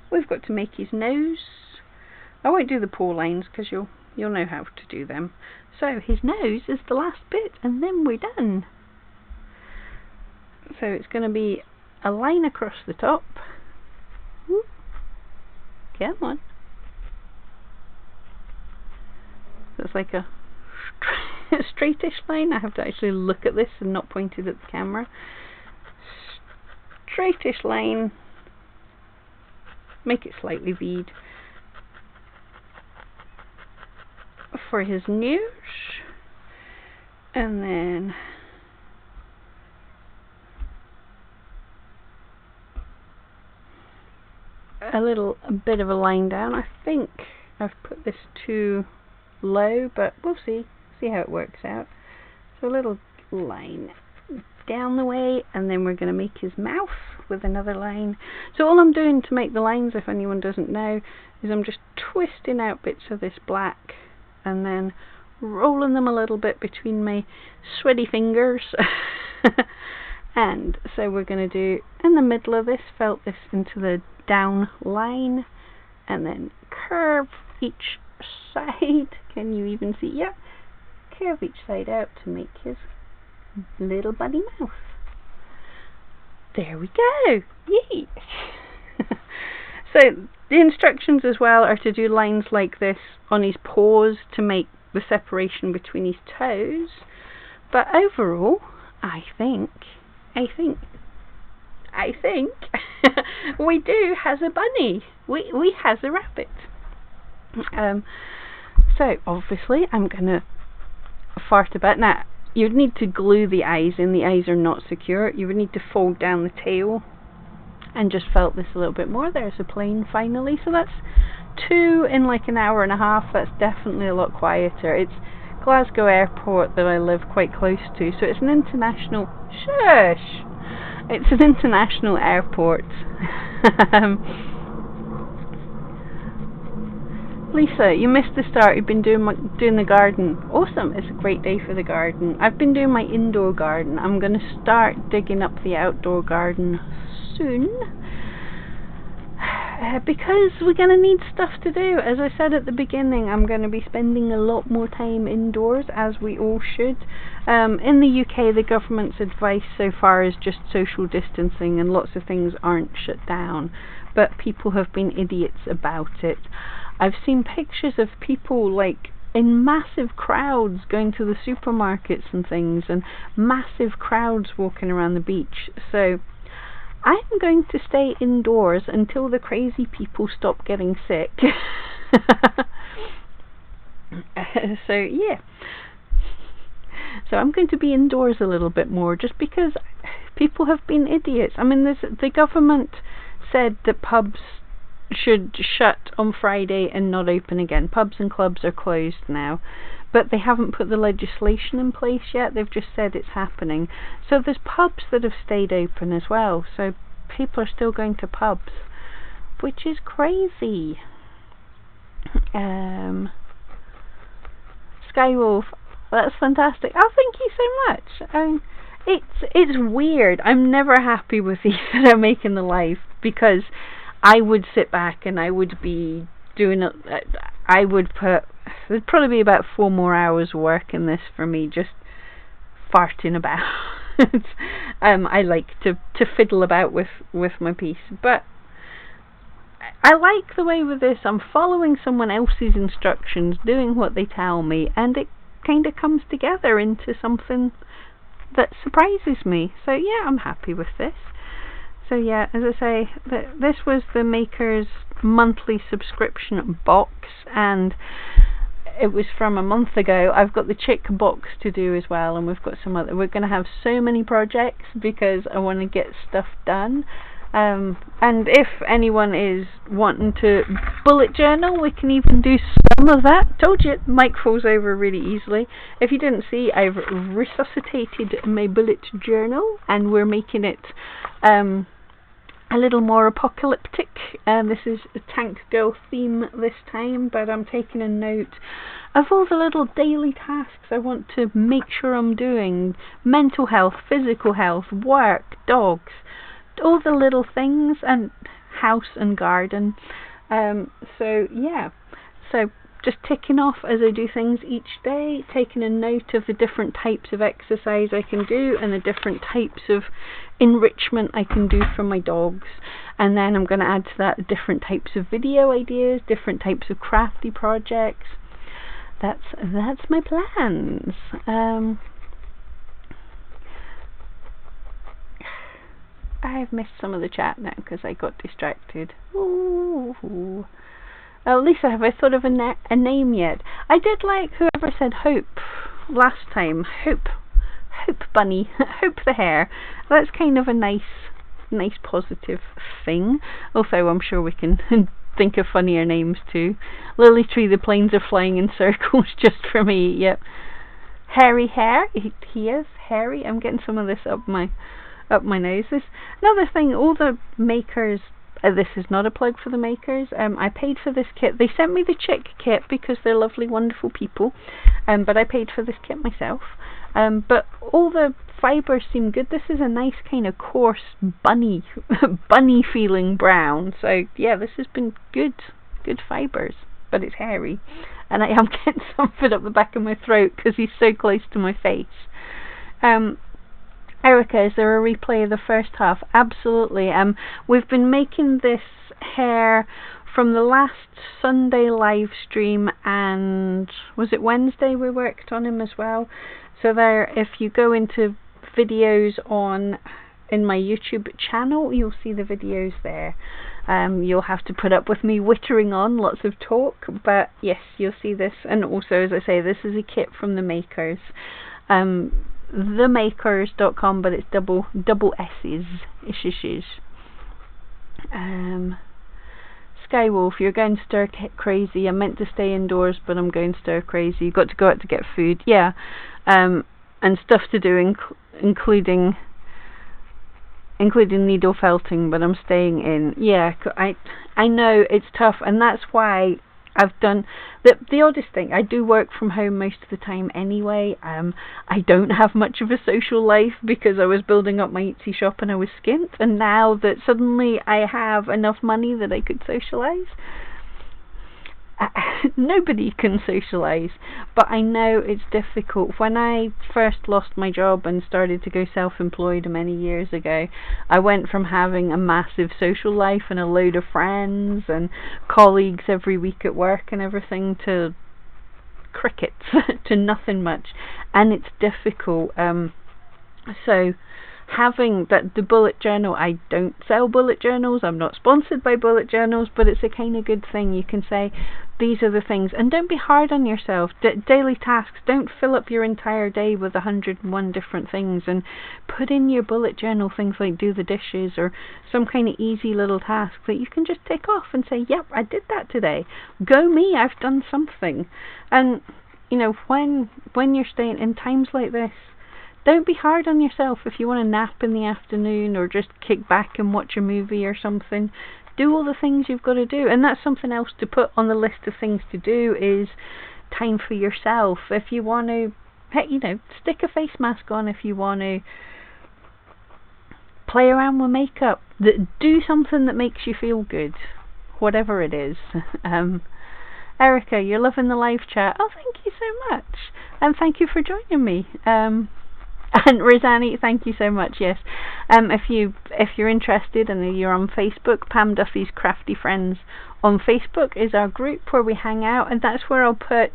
We've got to make his nose. I won't do the paw lines because you'll know how to do them. So his nose is the last bit, and then we're done. So it's going to be a line across the top. Whoop. Come on. So it's like a straightish line. I have to actually look at this and not point it at the camera. Straightish line. Make it slightly V'd. For his nose. And then a bit of a line down. I think I've put this too low, but we'll see how it works out. So a little line down the way, and then we're going to make his mouth with another line. So all I'm doing to make the lines, if anyone doesn't know, is I'm just twisting out bits of this black and then rolling them a little bit between my sweaty fingers. And so we're going to do, in the middle of this, felt this into the down line, and then curve each side. Can you even see? Yeah, curve each side out to make his little bunny mouth. There we go. Yay! So the instructions as well are to do lines like this on his paws to make the separation between his toes. But overall, I think we do has a bunny. We has a rabbit. So obviously I'm gonna fart a bit. Now you'd need to glue the eyes in. The eyes are not secure. You would need to fold down the tail and just felt this a little bit more. There's a plane finally. So that's 2 in like an hour and a half. That's definitely a lot quieter. It's Glasgow Airport that I live quite close to, so it's an international it's an international airport. Lisa, you missed the start. You've been doing the garden. Awesome. It's a great day for the garden. I've been doing my indoor garden. I'm going to start digging up the outdoor garden soon. Because we're going to need stuff to do. As I said at the beginning, I'm going to be spending a lot more time indoors, as we all should. In the UK, the government's advice so far is just social distancing, and lots of things aren't shut down. But people have been idiots about it. I've seen pictures of people like in massive crowds going to the supermarkets and things, and massive crowds walking around the beach. So I'm going to stay indoors until the crazy people stop getting sick. So yeah. So I'm going to be indoors a little bit more, just because people have been idiots. I mean, the government said that pubs should shut on Friday and not open again. Pubs and clubs are closed now. but they haven't put the legislation in place yet. They've just said it's happening. So there's pubs that have stayed open as well, so people are still going to pubs, which is crazy. Skywolf, that's fantastic. Oh, thank you so much. It's weird. I'm never happy with these that are making the live, because I would sit back and I would be doing it. I would put, there'd probably be about 4 more hours work in this for me, just farting about. I like to fiddle about with my piece, but I like the way with this, I'm following someone else's instructions, doing what they tell me, and it kind of comes together into something that surprises me. So yeah, I'm happy with this. So yeah, as I say, this was the Makerss monthly subscription box, and it was from a month ago. I've got the chick box to do as well, and we've got some other. We're going to have so many projects because I want to get stuff done. And if anyone is wanting to bullet journal, we can even do some of that. Told you, mic falls over really easily. If you didn't see, I've resuscitated my bullet journal, and we're making it a little more apocalyptic. This is a tank girl theme this time, but I'm taking a note of all the little daily tasks I want to make sure I'm doing. Mental health, physical health, work, dogs, all the little things, and house and garden. So yeah, so just ticking off as I do things each day, taking a note of the different types of exercise I can do and the different types of enrichment I can do for my dogs, and then I'm going to add to that different types of video ideas, different types of crafty projects. That's my plans. I've missed some of the chat now because I got distracted. Ooh. Lisa, have I thought of a name yet? I did like whoever said Hope last time. Hope Bunny. Hope the hare. That's kind of a nice positive thing. Also, I'm sure we can think of funnier names too. Lily Tree, the planes are flying in circles just for me. Yep. Hairy Hare. He is hairy. I'm getting some of this up my nose. This another thing. All the Makerss. This is not a plug for the Makerss. I paid for this kit. They sent me the chick kit because they're lovely, wonderful people. But I paid for this kit myself. But all the fibres seem good. This is a nice kind of coarse bunny feeling brown. So yeah, this has been good fibres. But it's hairy, and I am getting something up the back of my throat because he's so close to my face. Erica, is there a replay of the first half? Absolutely. We've been making this hair from the last Sunday live stream, and was it Wednesday we worked on him as well? So there, if you go into videos in my YouTube channel, you'll see the videos there. You'll have to put up with me wittering on, lots of talk, but yes, you'll see this. And also, as I say, this is a kit from the Makerss. Themakerss.com, but it's double S's. Ishes. Skywolf, you're going stir crazy. I meant to stay indoors, but I'm going stir crazy. You've got to go out to get food. Yeah. And stuff to do, including needle felting, but I'm staying in. Yeah, I know it's tough, and that's why I've done the oddest thing. I do work from home most of the time anyway. I don't have much of a social life because I was building up my Etsy shop and I was skint, and now that suddenly I have enough money that I could socialise, nobody can socialise. But I know it's difficult. When I first lost my job and started to go self-employed many years ago, I went from having a massive social life and a load of friends and colleagues every week at work and everything to crickets, to nothing much, and it's difficult. So having the bullet journal, I don't sell bullet journals, I'm not sponsored by bullet journals, but it's a kind of good thing. You can say these are the things, and don't be hard on yourself. Daily tasks, don't fill up your entire day with 101 different things, and put in your bullet journal things like do the dishes or some kind of easy little task that you can just tick off and say, yep, I did that today. Go me, I've done something. And you know, when you're staying in times like this, don't be hard on yourself. If you want to nap in the afternoon or just kick back and watch a movie or something, do all the things you've got to do. And that's something else to put on the list of things to do, is time for yourself. If you want to, you know, stick a face mask on. If you want to play around with makeup, do something that makes you feel good, whatever it is. Erica, you're loving the live chat. Oh, thank you so much. And thank you for joining me. And Rosanny, thank you so much. Yes, if you're interested and you're on Facebook, Pam Duthie's Crafty Friends on Facebook is our group where we hang out, and that's where I'll put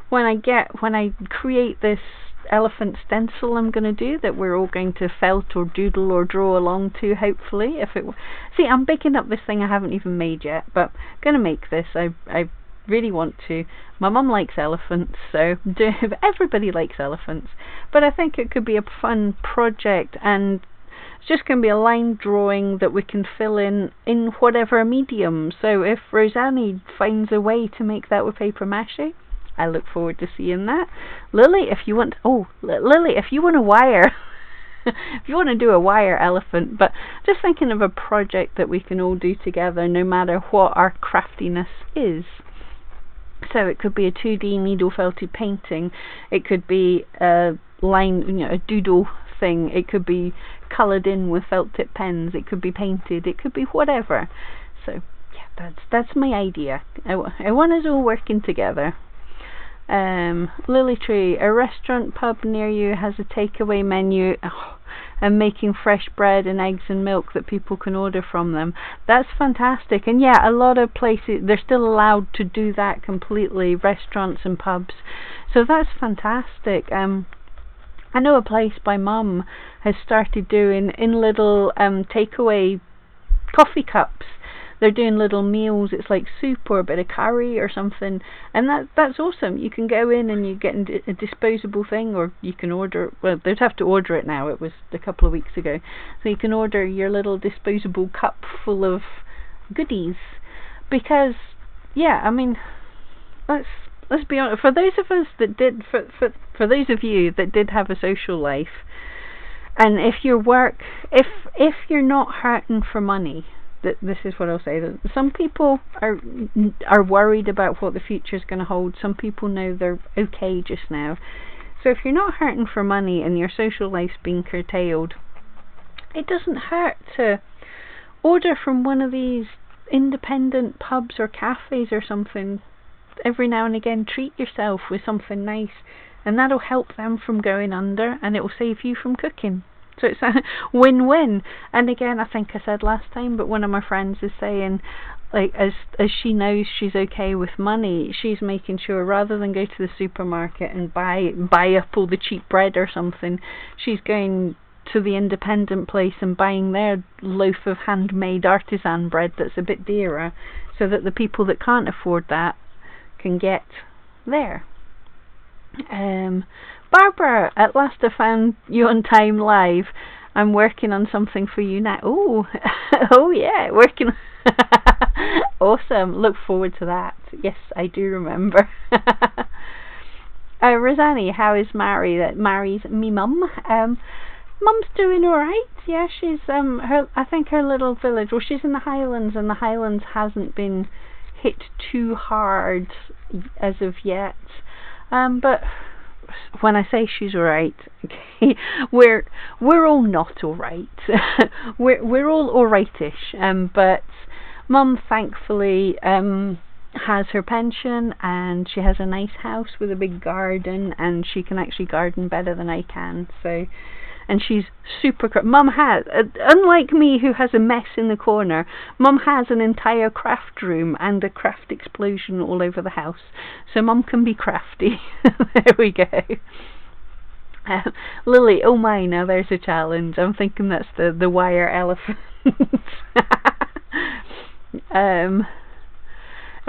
when I create this elephant stencil I'm going to do, that we're all going to felt or doodle or draw along to, hopefully. See, I'm picking up this thing I haven't even made yet, but I'm going to make this. I really want to. My mum likes elephants, so everybody likes elephants, but I think it could be a fun project, and it's just going to be a line drawing that we can fill in whatever medium. So if Rosanny finds a way to make that with paper mache, I look forward to seeing that. Lily, if you want a wire if you want to do a wire elephant, but just thinking of a project that we can all do together, no matter what our craftiness is. So it could be a 2D needle felted painting, it could be a line, you know, a doodle thing, it could be coloured in with felt tip pens, it could be painted, it could be whatever. So yeah, that's my idea. I want us all working together. Lily Tree, a restaurant pub near you has a takeaway menu and making fresh bread and eggs and milk that people can order from them. That's fantastic. And yeah, a lot of places, they're still allowed to do that completely, restaurants and pubs. So that's fantastic. I know a place my mum has started doing in little takeaway coffee cups. They're doing little meals, it's like soup or a bit of curry or something, and that's awesome. You can go in and you get a disposable thing, or you can order, well, they'd have to order it now, it was a couple of weeks ago, so you can order your little disposable cup full of goodies. Because, yeah, I mean, let's be honest, for those of us that did, for those of you that did have a social life, and if you're not hurting for money, this is what I'll say, that some people are worried about what the future is going to hold. Some people know they're okay just now. So if you're not hurting for money and your social life's being curtailed, it doesn't hurt to order from one of these independent pubs or cafes or something. Every now and again, treat yourself with something nice, and that'll help them from going under, and it will save you from cooking. So it's a win-win. And again, I think I said last time, but one of my friends is saying, like, as she knows she's okay with money, she's making sure, rather than go to the supermarket and buy up all the cheap bread or something, she's going to the independent place and buying their loaf of handmade artisan bread that's a bit dearer, so that the people that can't afford that can get there. Barbara, at last I found you on time live. I'm working on something for you now. Oh, oh yeah, working. Awesome. Look forward to that. Yes, I do remember. Rosanny, how is Mary? That Mary's me mum. Mum's doing all right. Yeah, she's I think her little village. Well, she's in the Highlands, and the Highlands hasn't been hit too hard as of yet. But when I say she's alright, okay, we're all not alright. we're all alrightish. But Mum thankfully has her pension, and she has a nice house with a big garden, and she can actually garden better than I can. So, and she's super. Mum has, unlike me who has a mess in the corner, Mum has an entire craft room and a craft explosion all over the house. So Mum can be crafty. There we go. Lily, oh my, now there's a challenge. I'm thinking that's the wire elephant.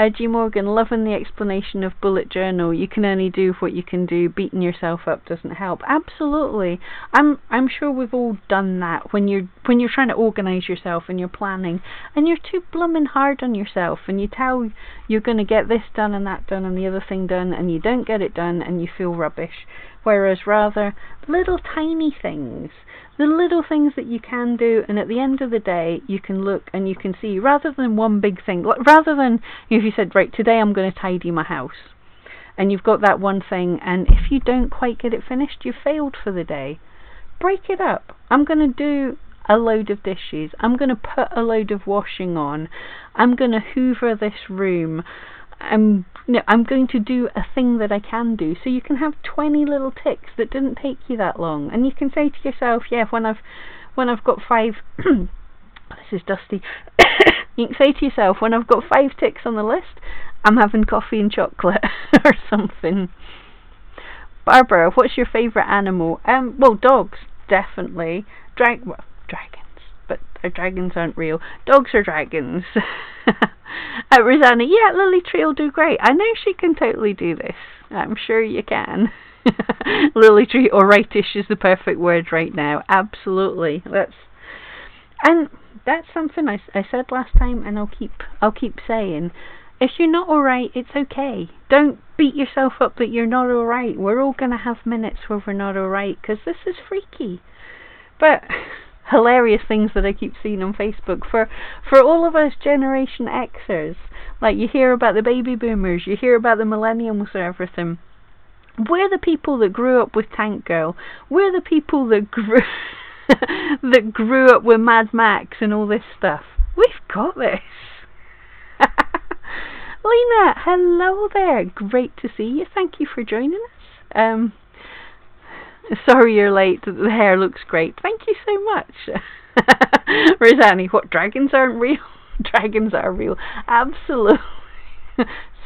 G. Morgan, loving the explanation of bullet journal. You can only do what you can do. Beating yourself up doesn't help. Absolutely. I'm sure we've all done that when you're trying to organise yourself and you're planning and you're too blooming hard on yourself and you tell you're going to get this done and that done and the other thing done and you don't get it done and you feel rubbish. Whereas rather little tiny things, the little things that you can do, and at the end of the day you can look and you can see, rather than one big thing, rather than if you said, right, today I'm going to tidy my house, and you've got that one thing, and if you don't quite get it finished, you've failed for the day. Break it up. I'm going to do a load of dishes, I'm going to put a load of washing on, I'm going to hoover this room, I'm going to do a thing that I can do. So you can have 20 little ticks that didn't take you that long, and you can say to yourself, yeah, when I've got 5 this is dusty you can say to yourself, when I've got 5 ticks on the list, I'm having coffee and chocolate or something. Barbara, what's your favourite animal? Well, dogs, definitely. Dragons, but dragons aren't real. Dogs are dragons. Rosanna, yeah, Lily Tree will do great. I know she can totally do this. I'm sure you can. Lily Tree, or rightish is the perfect word right now. Absolutely. That's something I said last time, and I'll keep saying. If you're not alright, it's okay. Don't beat yourself up that you're not alright. We're all going to have minutes where we're not alright, because this is freaky. But hilarious things that I keep seeing on Facebook for all of us Generation Xers. Like, you hear about the baby boomers, you hear about the millennials or everything. We're the people that grew up with Tank Girl. We're the people that grew that grew up with Mad Max and all this stuff. We've got this. Lena, hello there. Great to see you. Thank you for joining us. Sorry you're late. The hair looks great. Thank you so much. Rosanne, what, dragons aren't real? Dragons are real. Absolutely.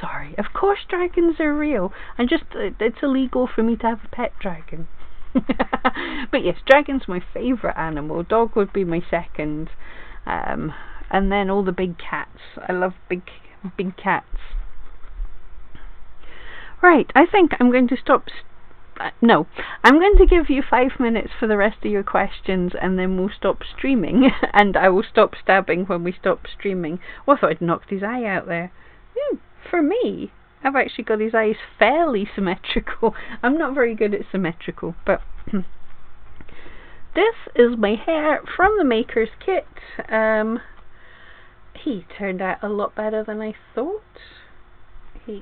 Sorry. Of course dragons are real. It's illegal for me to have a pet dragon. But yes, dragon's my favourite animal. Dog would be my second. And then all the big cats. I love big cats. Right, I think I'm going to stop. No, I'm going to give you 5 minutes for the rest of your questions, and then we'll stop streaming, and I will stop stabbing when we stop streaming. Oh, I thought I'd knocked his eye out there. For me, I've actually got his eyes fairly symmetrical. I'm not very good at symmetrical, but this is my hair from the Makerss kit. He turned out a lot better than I thought. As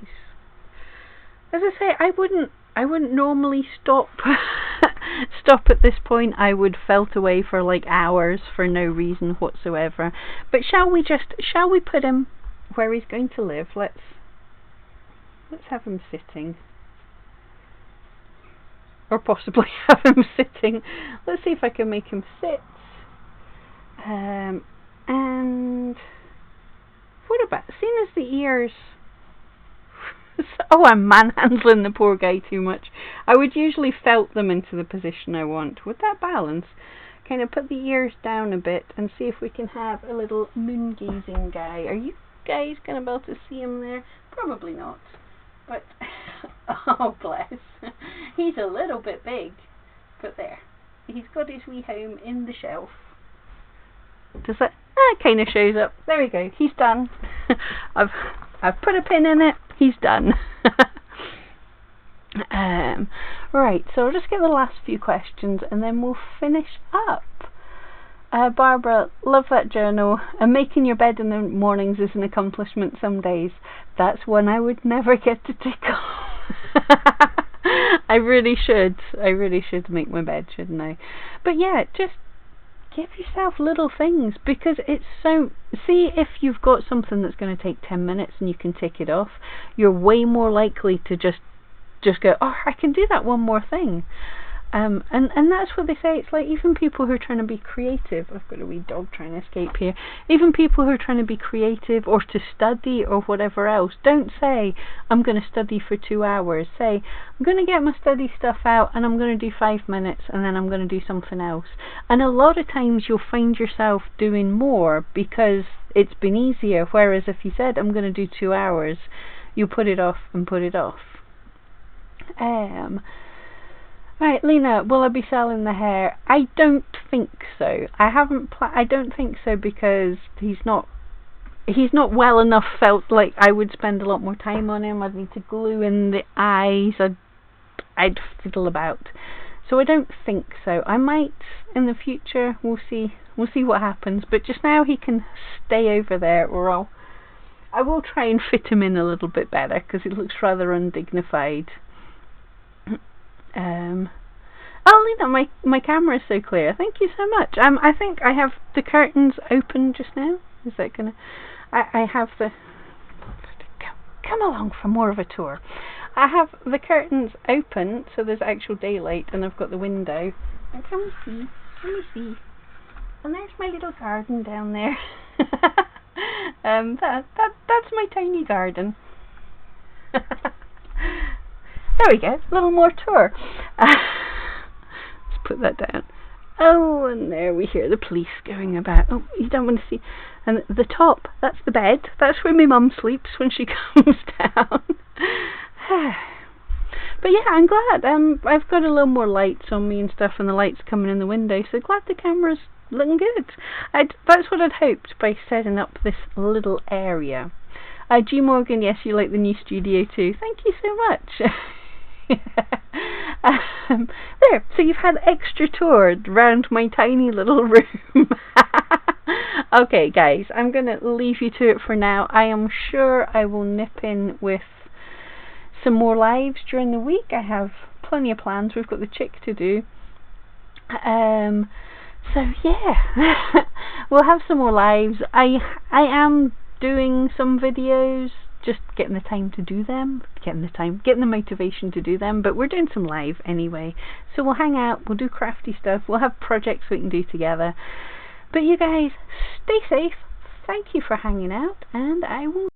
I say, I wouldn't normally stop at this point. I would felt away for like hours for no reason whatsoever. But shall we put him where he's going to live? Let's have him sitting. Or possibly have him sitting. Let's see if I can make him sit. And what about, seeing as the ears... Oh, I'm manhandling the poor guy too much. I would usually felt them into the position I want. Would that balance? Kind of put the ears down a bit and see if we can have a little moon-gazing guy. Are you guys going to be able to see him there? Probably not. But, oh bless. He's a little bit big. But there. He's got his wee home in the shelf. Does that... That kind of shows up. There we go. He's done. I've put a pin in it. He's done. Right, so I'll just get the last few questions and then we'll finish up. Barbara, love that journal. And making your bed in the mornings is an accomplishment some days. That's one I would never get to tick off. I really should make my bed, shouldn't I? But yeah, just give yourself little things, because it's so... See, if you've got something that's going to take 10 minutes and you can tick it off, you're way more likely to just go, oh, I can do that one more thing. And that's what they say. It's like even people who are trying to be creative. I've got a wee dog trying to escape here. Even people who are trying to be creative or to study or whatever else, don't say, I'm going to study for 2 hours. Say, I'm going to get my study stuff out and I'm going to do 5 minutes and then I'm going to do something else. And a lot of times you'll find yourself doing more because it's been easier. Whereas if you said, I'm going to do 2 hours, you put it off and put it off. Right, Lena, will I be selling the hair? I don't think so. I don't think so because he's not well enough felt. Like I would spend a lot more time on him. I'd need to glue in the eyes. I'd fiddle about. So I don't think so. I might in the future. We'll see what happens. But just now he can stay over there, or I will try and fit him in a little bit better because it looks rather undignified. Oh, Lena, my camera is so clear. Thank you so much. I think I have the curtains open just now. Is that gonna? I have the. Come along for more of a tour. I have the curtains open, so there's actual daylight, and I've got the window. And come see. Let me see. And there's my little garden down there. That's my tiny garden. There we go, a little more tour. Let's put that down. Oh, and there we hear the police going about. Oh, you don't want to see. And the top, that's the bed. That's where my mum sleeps when she comes down. But yeah, I'm glad. I've got a little more lights on me and stuff, and the lights coming in the window, so glad the camera's looking good. That's what I'd hoped by setting up this little area. G Morgan, yes, you like the new studio too. Thank you so much. There, so you've had extra tour round my tiny little room. Okay, guys, I'm going to leave you to it for now. I am sure I will nip in with some more lives during the week. I have plenty of plans. We've got the chick to do. So yeah, we'll have some more lives. I am doing some videos, just getting the time to do them, getting the motivation to do them, but we're doing some live anyway, so we'll hang out, we'll do crafty stuff, we'll have projects we can do together. But you guys, stay safe, thank you for hanging out, and I will